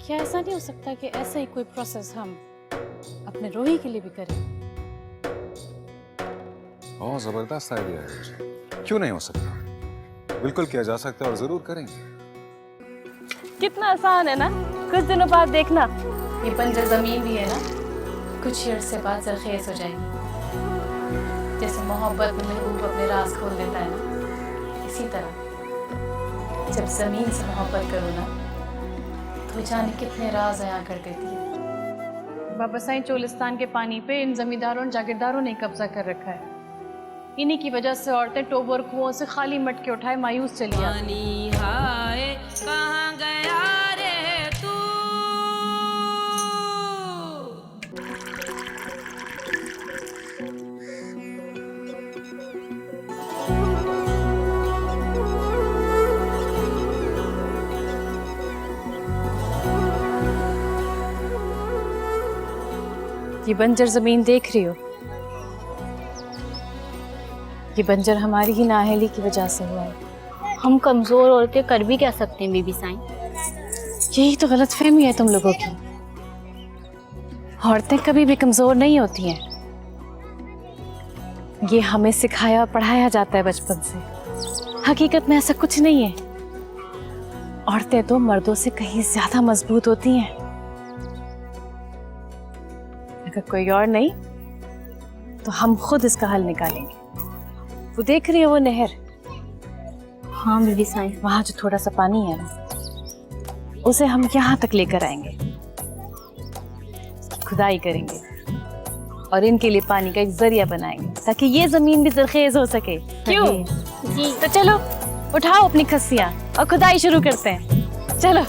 क्या ऐसा नहीं हो सकता कि ऐसा ही कोई प्रोसेस हम अपने रोही के लिए भी करें? बहुत जबरदस्त आइडिया है मुझे। क्यों नहीं हो सकता? बिल्कुल किया जा सकता है और जरूर करेंगे। कितना आसान है ना। कुछ दिनों बाद देखना, ये बंजर जमीन भी है ना, कुछ अरसे बाद सरखेज हो जाएगी। जैसे मोहब्बत में महबूब अपने राज खोल देता है ना, इसी तरह जब जमीन से मोहब्बत करो ना तो जाने कितने राज आया कर देती है। बाबा साईं चोलिस्तान के पानी पे इन जमींदारों और जागीरदारों ने कब्जा कर रखा है। इन्हीं की वजह से औरतें टोबों और कुओं से खाली मटके उठाए मायूस चली आती। कहाँ गया रे तू? ये बंजर जमीन देख रही हो, ये बंजर हमारी ही नाअहली की वजह से हुआ है। हम कमजोर औरतें कर भी क्या सकते हैं बीबी साईं? यही तो गलतफहमी है तुम लोगों की। औरतें कभी भी कमजोर नहीं होती हैं, ये हमें सिखाया और पढ़ाया जाता है बचपन से। हकीकत में ऐसा कुछ नहीं है। औरतें तो मर्दों से कहीं ज्यादा मजबूत होती हैं। अगर कोई और नहीं तो हम खुद इसका हल निकालेंगे। वो देख रही है वो नहर? हाँ बीबी साईं। वहां जो थोड़ा सा पानी है ना, उसे हम यहाँ तक लेकर आएंगे, खुदाई करेंगे और इनके लिए पानी का एक जरिया बनाएंगे ताकि ये जमीन भी जरखेज हो सके। क्यों? जी। तो चलो उठाओ अपनी खस्सियां और खुदाई शुरू करते हैं। चलो।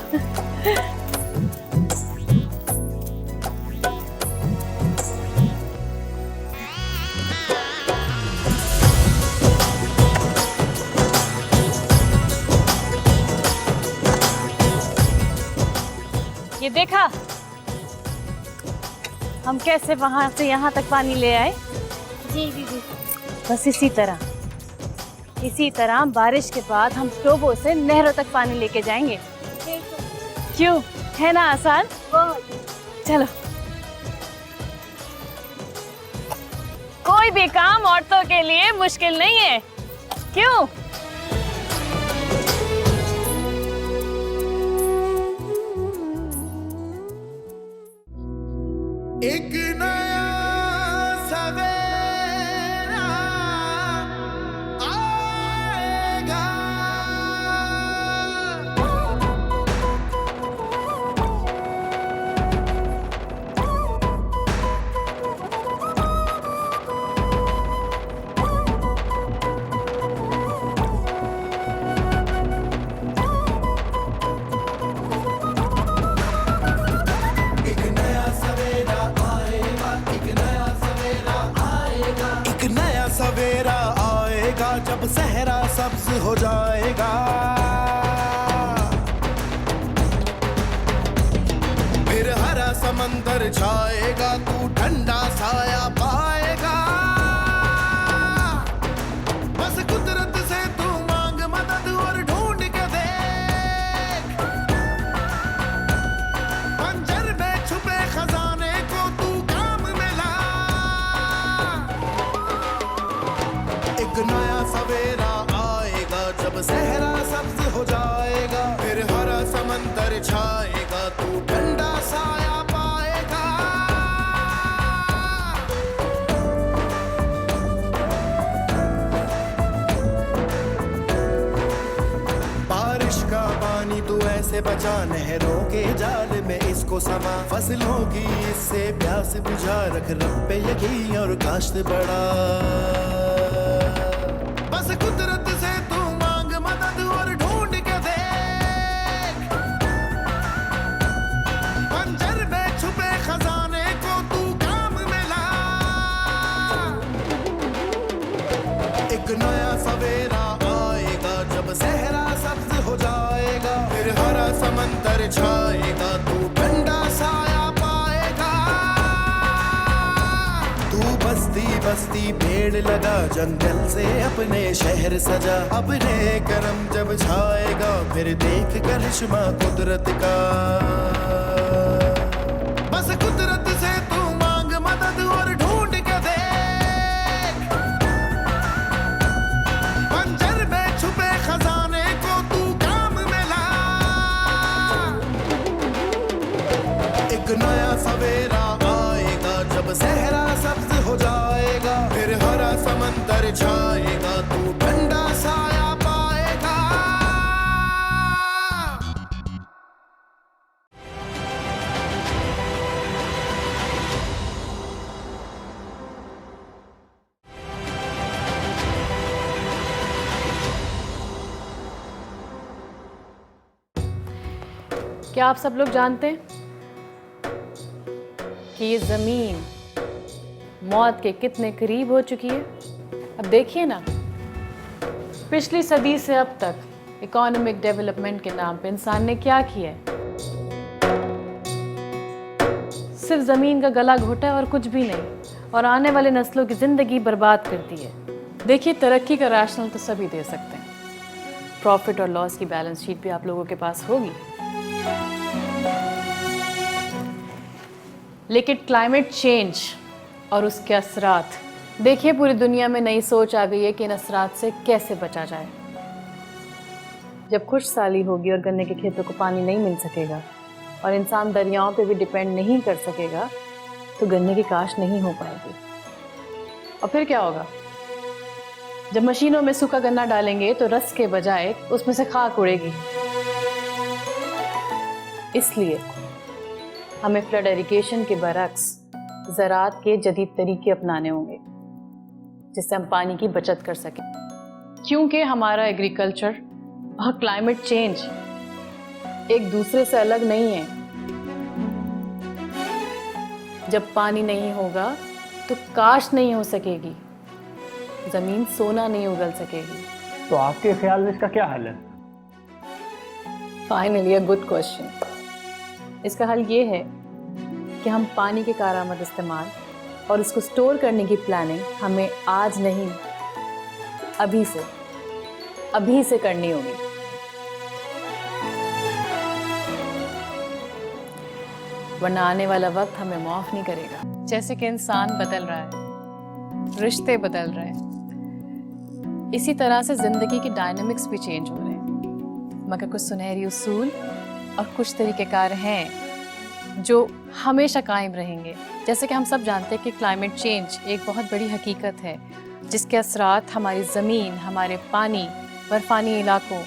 ये देखा हम कैसे वहां से यहाँ तक पानी ले आए? जी दीदी। बस इसी तरह बारिश के बाद हम टोबों से नहरों तक पानी लेके जाएंगे। क्यों? है ना आसान? चलो। कोई भी काम औरतों के लिए मुश्किल नहीं है, क्यों? एक नया सवेरा आएगा। एक नया सवेरा आएगा, एक नया सवेरा आएगा, एक नया सवेरा आएगा जब सहरा सब्ज हो जाएगा। फिर हरा समंदर छाएगा, तू ठंडा साया पाएगा। बस कुदरत से तू मांग मदद और ढूंढ के देख। मंजर में छुपे खजाने को तू काम में ला। एक नया सवेरा आएगा जब सहरा सब्ज हो जाएगा। फिर हरा समंदर छाएगा, तू ठंडा साया पाएगा। बारिश का पानी तू ऐसे बचा, नहरों के जाल में इसको समा। फसलों की इससे प्यास बुझा, रख रब पे यकीन और काश्त बढ़ा। बस कुदरत से तू मांग मदद और ढूंढ के देख। मंजर में छुपे खजाने को तू काम में ला। एक नया सवेरा आएगा जब सहरा सब्ज हो जाएगा। फिर हरा समंदर छाएगा, तू ठंडा साया पाएगा। तू बस्ती बस्ती पेड़ लगा, जंगल से अपने शहर सजा। अपने करम जब छाएगा, फिर देख करिश्मा कुदरत का। बस कुदरत से तू मांग मदद और ढूंढ के देख। मंजर में छुपे खजाने को तू काम में ला। एक नया सवेरा आएगा जब सहरा सब्ज हो जाएगा। फिर हरा समंदर छाएगा, तू ठंडा साया पाएगा। क्या आप सब लोग जानते हैं कि ये ज़मीन मौत के कितने करीब हो चुकी है? अब देखिए ना, पिछली सदी से अब तक इकोनॉमिक डेवलपमेंट के नाम पे इंसान ने क्या किया है? सिर्फ ज़मीन का गला घोटा है और कुछ भी नहीं, और आने वाले नस्लों की ज़िंदगी बर्बाद कर दी है। देखिए, तरक्की का रैशनल तो सभी दे सकते हैं, प्रॉफिट और लॉस की बैलेंस शीट भी आप लोगों के पास होगी, लेकिन क्लाइमेट चेंज और उसके असरात, देखिए पूरी दुनिया में नई सोच आ गई है कि इन असरात से कैसे बचा जाए। जब खुशहाली होगी और गन्ने के खेतों को पानी नहीं मिल सकेगा और इंसान दरियाओं पे भी डिपेंड नहीं कर सकेगा, तो गन्ने की काश्त नहीं हो पाएगी। और फिर क्या होगा? जब मशीनों में सूखा गन्ना डालेंगे तो रस के बजाय उसमें से खाक उड़ेगी। इसलिए हमें फ्लड इरिगेशन के बरक्स ज़राअत के जदीद तरीके अपनाने होंगे, जिससे हम पानी की बचत कर सकें। क्योंकि हमारा एग्रीकल्चर और क्लाइमेट चेंज एक दूसरे से अलग नहीं है। जब पानी नहीं होगा तो काश्त नहीं हो सकेगी, ज़मीन सोना नहीं उगल सकेगी। तो आपके ख्याल में इसका क्या हल है? Finally a good question. इसका हल ये है कि हम पानी के कारआमद इस्तेमाल और उसको स्टोर करने की प्लानिंग हमें आज नहीं, अभी से करनी होगी। वरना आने वाला वक्त हमें माफ नहीं करेगा। जैसे कि इंसान बदल रहा है, रिश्ते बदल रहे हैं, इसी तरह से जिंदगी की डायनामिक्स भी चेंज हो रहे हैं। मगर कुछ सुनहरी उसूल और कुछ तरीक़ेकार हैं जो हमेशा कायम रहेंगे। जैसे कि हम सब जानते हैं कि क्लाइमेट चेंज एक बहुत बड़ी हकीकत है जिसके असरात हमारी ज़मीन, हमारे पानी, बर्फ़ानी इलाकों,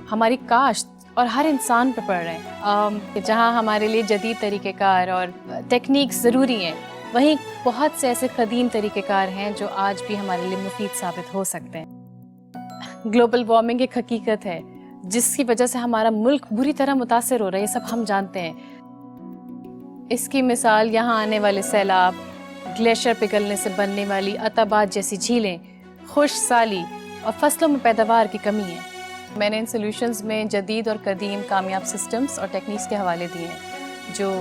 हमारी काश्त और हर इंसान पर पड़ रहे हैं। जहाँ हमारे लिए जदीद तरीक़ेकार और टेक्निक्स ज़रूरी हैं, वहीं बहुत से ऐसे क़दीम तरीक़ेकार हैं जो आज भी हमारे लिए मुफीद साबित हो सकते हैं। ग्लोबल वार्मिंग एक हकीकत है जिसकी वजह से हमारा मुल्क बुरी तरह मुतासर हो रहा है, ये सब हम जानते हैं। इसकी मिसाल यहाँ आने वाले सैलाब, ग्लेशियर पिघलने से बनने वाली अताबात जैसी झीलें, खुश्क साली और फसलों में पैदावार की कमी है। मैंने इन सॉल्यूशंस में जदीद और कदीम कामयाब सिस्टम्स और टेक्निक्स के हवाले दिए हैं जो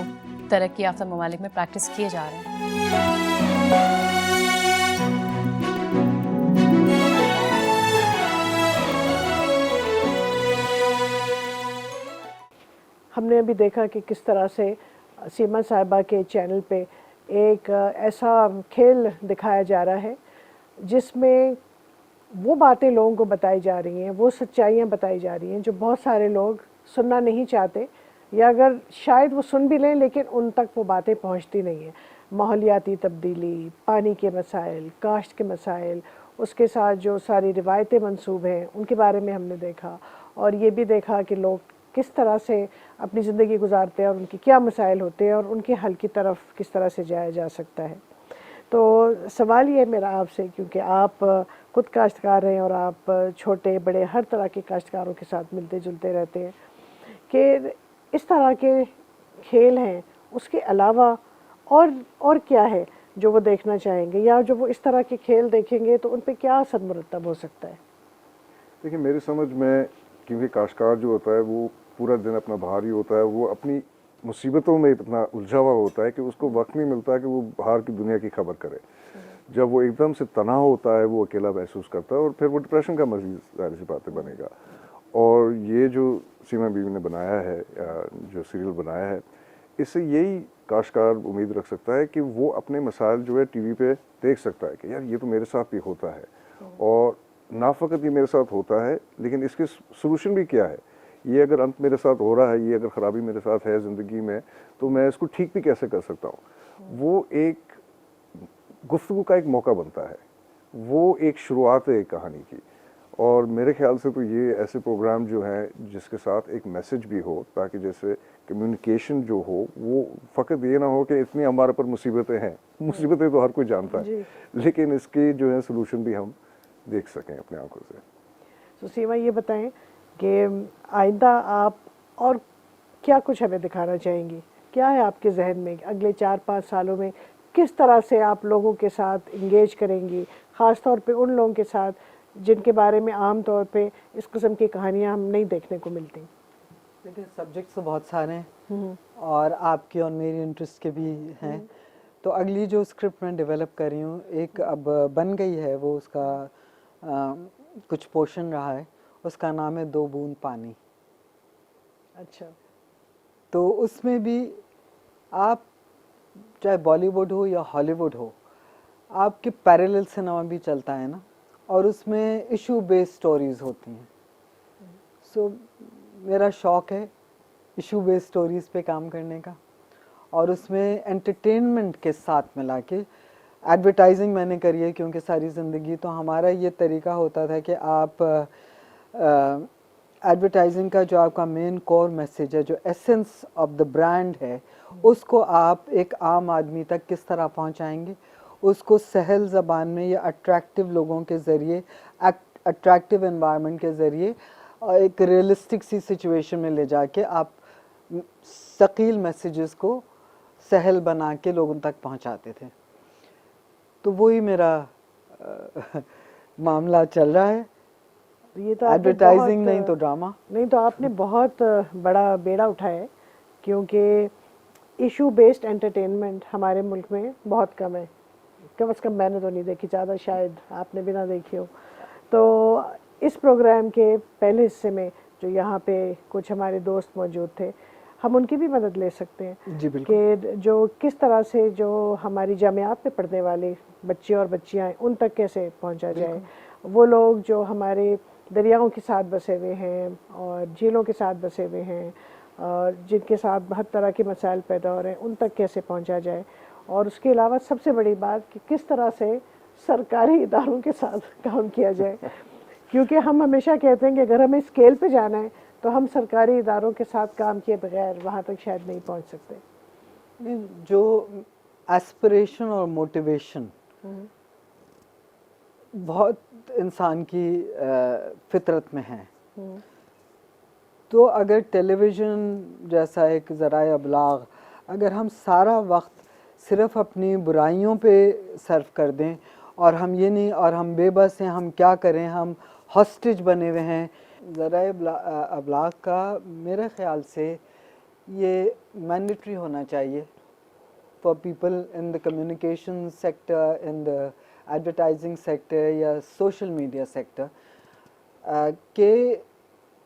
तरक्की याफ्ता ममालिक में प्रैक्टिस किए जा रहे हैं। हमने अभी देखा कि किस तरह से सीमा साहिबा के चैनल पे एक ऐसा खेल दिखाया जा रहा है जिसमें वो बातें लोगों को बताई जा रही हैं, वो सच्चाइयाँ बताई जा रही हैं जो बहुत सारे लोग सुनना नहीं चाहते, या अगर शायद वो सुन भी लें लेकिन उन तक वो बातें पहुंचती नहीं हैं। माहौलियाती तब्दीली, पानी के मसाइल, काश्त के मसाइल, उसके साथ जो सारी रिवायतें मंसूब हैं उनके बारे में हमने देखा, और ये भी देखा कि लोग किस तरह से अपनी ज़िंदगी गुजारते हैं और उनके क्या मसाइल होते हैं और उनके हल की तरफ किस तरह से जाया जा सकता है। तो सवाल ये मेरा आपसे, क्योंकि आप खुद काश्तकार हैं और आप छोटे बड़े हर तरह के काश्तकारों के साथ मिलते जुलते रहते हैं, कि इस तरह के खेल हैं उसके अलावा और क्या है जो वो देखना चाहेंगे, या जो वो इस तरह के खेल देखेंगे तो उन पर क्या असर मुरतब हो सकता है? देखिए, मेरी समझ में, क्योंकि काश्तकार जो होता है वो पूरा दिन अपना बाहर ही होता है, वो अपनी मुसीबतों में इतना उलझा हुआ होता है कि उसको वक्त नहीं मिलता है कि वो बाहर की दुनिया की खबर करे। जब वो एकदम से तनाव होता है, वो अकेला महसूस करता है और फिर वो डिप्रेशन का मरीज ज़ाहिर सी बातें बनेगा। और ये जो सीमा बीवी ने बनाया है, जो सीरियल बनाया है, इससे यही काश्तकार उम्मीद रख सकता है कि वो अपने मसाइल जो है टीवी पे देख सकता है कि यार ये तो मेरे साथ भी होता है, और ना फ़कत ये मेरे साथ होता है लेकिन इसके सलूशन भी क्या है, ये अगर अंत मेरे साथ हो रहा है, ये अगर ख़राबी मेरे साथ है ज़िंदगी में, तो मैं इसको ठीक भी कैसे कर सकता हूँ। वो एक गुफ्तगू का एक मौका बनता है, वो एक शुरुआत है एक कहानी की। और मेरे ख्याल से तो ये ऐसे प्रोग्राम जो हैं जिसके साथ एक मैसेज भी हो, ताकि जैसे कम्युनिकेशन जो हो वो फ़कत ये ना हो कि इतनी हमारे पर मुसीबतें हैं, मुसीबतें तो हर कोई जानता है, लेकिन इसके जो है सलूशन भी हम देख सकें अपने आंखों से। तो सीमा, ये बताएं कि आइंदा आप और क्या कुछ हमें दिखाना चाहेंगी? क्या है आपके जहन में अगले 4-5 सालों में किस तरह से आप लोगों के साथ इंगेज करेंगी, ख़ास तौर पे उन लोगों के साथ जिनके बारे में आम तौर पे इस किस्म की कहानियाँ हम नहीं देखने को मिलती? देखिए, सब्जेक्ट्स तो बहुत सारे हैं और आपके और मेरी इंटरेस्ट के भी हैं। तो अगली जो स्क्रिप्ट मैं डेवलप कर रही हूँ, एक अब बन गई है, वो उसका कुछ पोर्शन रहा है, उसका नाम है 2 बूंद पानी। अच्छा। तो उसमें भी आप चाहे बॉलीवुड हो या हॉलीवुड हो, आपके पैरेलल सिनेमा भी चलता है ना, और उसमें इशू बेस्ड स्टोरीज़ होती हैं। सो मेरा शौक़ है इशू बेस्ड स्टोरीज़ पे काम करने का, और उसमें एंटरटेनमेंट के साथ मिला के एडवर्टाइजिंग मैंने करी है, क्योंकि सारी ज़िंदगी तो हमारा ये तरीका होता था कि आप एडवर्टाइजिंग का जो आपका मेन कोर मैसेज है, जो एसेंस ऑफ द ब्रांड है, उसको आप एक आम आदमी तक किस तरह पहुंचाएंगे, उसको सहल ज़बान में या अट्रैक्टिव लोगों के ज़रिए, अट्रैक्टिव एनवायरनमेंट के ज़रिए एक रियलिस्टिक सी सिचुएशन में ले जाके आप सकील मैसेजेस को सहल बना के लोगों तक पहुंचाते थे। तो वही मेरा मामला चल रहा है। ये तो एडवर्टाइजिंग नहीं तो ड्रामा नहीं, तो आपने बहुत बड़ा बेड़ा उठाया है, क्योंकि इशू बेस्ड एंटरटेनमेंट हमारे मुल्क में बहुत कम है। कम से कम मैंने तो नहीं देखी, ज़्यादा शायद आपने भी ना देखी हो। तो इस प्रोग्राम के पहले हिस्से में जो यहाँ पे कुछ हमारे दोस्त मौजूद थे, हम उनकी भी मदद ले सकते हैं जी बिल्कुल, कि जो किस तरह से जो हमारी जामियात में पढ़ने वाले बच्चे और बच्चियाँ हैं उन तक कैसे पहुँचा जाए। वो लोग जो हमारे दरियाओं के साथ बसे हुए हैं और झीलों के साथ बसे हुए हैं, जिनके साथ बहुत तरह के मसाइल पैदा हो रहे हैं, उन तक कैसे पहुंचा जाए। और उसके अलावा सबसे बड़ी बात कि किस तरह से सरकारी इदारों के साथ काम किया जाए, क्योंकि हम हमेशा कहते हैं कि अगर हमें स्केल पे जाना है तो हम सरकारी इदारों के साथ काम किए बगैर वहाँ तक शायद नहीं पहुँच सकते। जो एस्पिरेशन और मोटिवेशन बहुत इंसान की फितरत में है। तो अगर टेलीविज़न जैसा एक ज़राए अबलाग, अगर हम सारा वक्त सिर्फ अपनी बुराइयों पे सर्व कर दें और हम ये नहीं, और हम बेबस हैं, हम क्या करें, हम हॉस्टेज बने हुए हैं। ज़राए अबलाग का मेरे ख़्याल से ये मैंडेटरी होना चाहिए for people in the communication sector, in the advertising sector या सोशल मीडिया सेक्टर, कि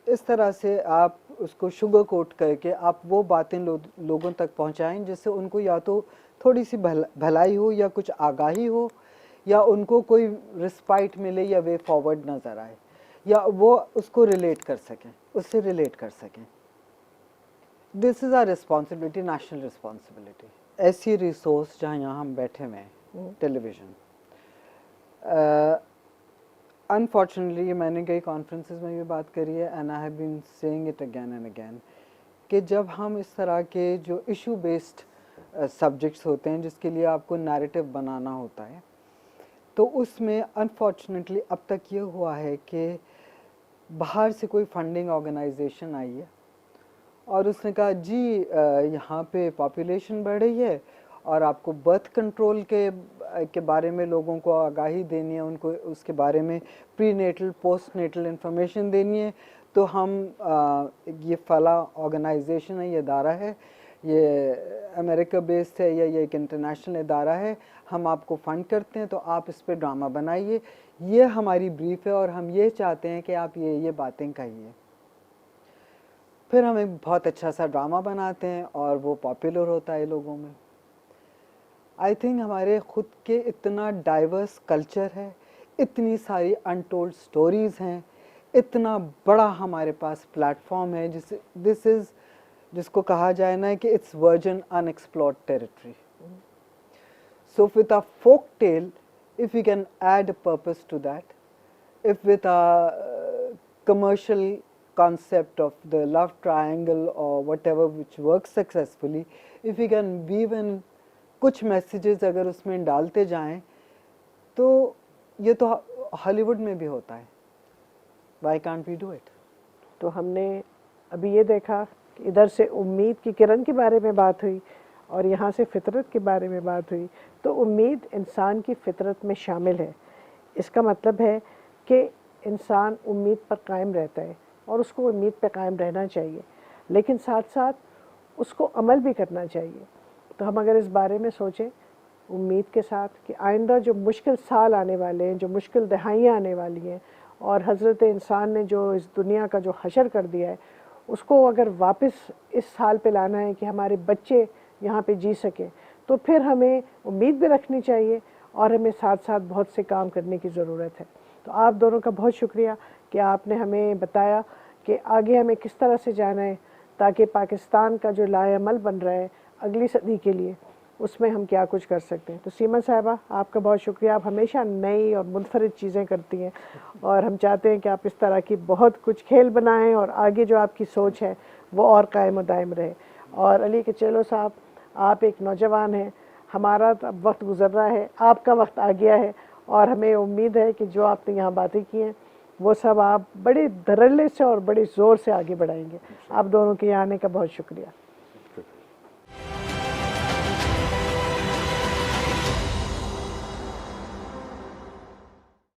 इस तरह से आप उसको शुगर कोट करके आप वो बातें लोगों तक पहुंचाएं जिससे उनको या तो थोड़ी सी भलाई हो या कुछ आगाही हो या उनको कोई रिस्पाइट मिले या वे फॉरवर्ड नज़र आए या वो उसको रिलेट कर सकें, उससे रिलेट कर सकें। This is our responsibility, national responsibility. ऐसी रिसोर्स जहाँ यहाँ हम बैठे हुए हैं, टेलीविज़न, अनफॉर्चुनेटली मैंने कई कॉन्फ्रेंसेस में भी बात करी है, and I have been saying it again and again, कि जब हम इस तरह के जो इशू बेस्ड सब्जेक्ट्स होते हैं जिसके लिए आपको नैरेटिव बनाना होता है, तो उसमें अनफॉर्चुनेटली अब तक ये हुआ है कि बाहर से कोई फंडिंग ऑर्गेनाइजेशन आई है और उसने कहा जी यहाँ पे पॉपुलेशन बढ़ रही है और आपको बर्थ कंट्रोल के बारे में लोगों को आगाही देनी है, उनको उसके बारे में prenatal postnatal information देनी है, तो हम ये फला ऑर्गेनाइजेशन है, ये इदारा है, ये अमेरिका बेस्ड है या ये एक इंटरनेशनल इदारा है, हम आपको फ़ंड करते हैं तो आप इस पे ड्रामा बनाइए, ये हमारी ब्रीफ है और हम ये चाहते हैं कि आप ये बातें कहिए। फिर हम एक बहुत अच्छा सा ड्रामा बनाते हैं और वो पॉपुलर होता है लोगों में। आई थिंक हमारे ख़ुद के इतना डाइवर्स कल्चर है, इतनी सारी अनटोल्ड स्टोरीज़ हैं, इतना बड़ा हमारे पास प्लेटफॉर्म है जिसको कहा जाए ना कि it's virgin unexplored territory. So with a folk tale, if we can add a purpose to that, if with a commercial concept of the love triangle or whatever which works successfully, if we can weave in कुछ messages अगर उसमें डालते जाएं, तो ये तो Hollywood में भी होता है। Why can't we do it? तो हमने अभी ये देखा कि इधर से उम्मीद की किरण के बारे में बात हुई और यहाँ से फितरत के बारे में बात हुई। तो उम्मीद इंसान की फितरत में शामिल है। इसका मतलब है कि इंसान उम्मीद पर कायम रहता है और उसको उम्मीद पर कायम रहना चाहिए, लेकिन साथ साथ उसको अमल भी करना चाहिए। तो हम अगर इस बारे में सोचें उम्मीद के साथ कि आइंदा जो मुश्किल साल आने वाले हैं, जो मुश्किल दहाइयाँ आने वाली हैं, और हज़रत इंसान ने जो इस दुनिया का जो हशर कर दिया है उसको अगर वापस इस हाल पे लाना है कि हमारे बच्चे यहाँ पे जी सकें, तो फिर हमें उम्मीद भी रखनी चाहिए और हमें साथ साथ बहुत से काम करने की ज़रूरत है। तो आप दोनों का बहुत शुक्रिया कि आपने हमें बताया कि आगे हमें किस तरह से जाना है ताकि पाकिस्तान का जो लाएअमल बन रहा है अगली सदी के लिए, उसमें हम क्या कुछ कर सकते हैं। तो सीमा साहिबा, आपका बहुत शुक्रिया। आप हमेशा नई और मुनफरिद चीज़ें करती हैं और हम चाहते हैं कि आप इस तरह की बहुत कुछ खेल बनाएं और आगे जो आपकी सोच है वो और कायम दायम रहे। और अली के चेलो साहब, आप एक नौजवान हैं, हमारा अब वक्त गुजर रहा है, आपका वक्त आ गया है और हमें उम्मीद है कि जो आपने यहाँ बातें की हैं वो सब आप बड़े धड़ल्ले से और बड़े ज़ोर से आगे बढ़ाएंगे। आप दोनों के यहाँ आने का बहुत शुक्रिया।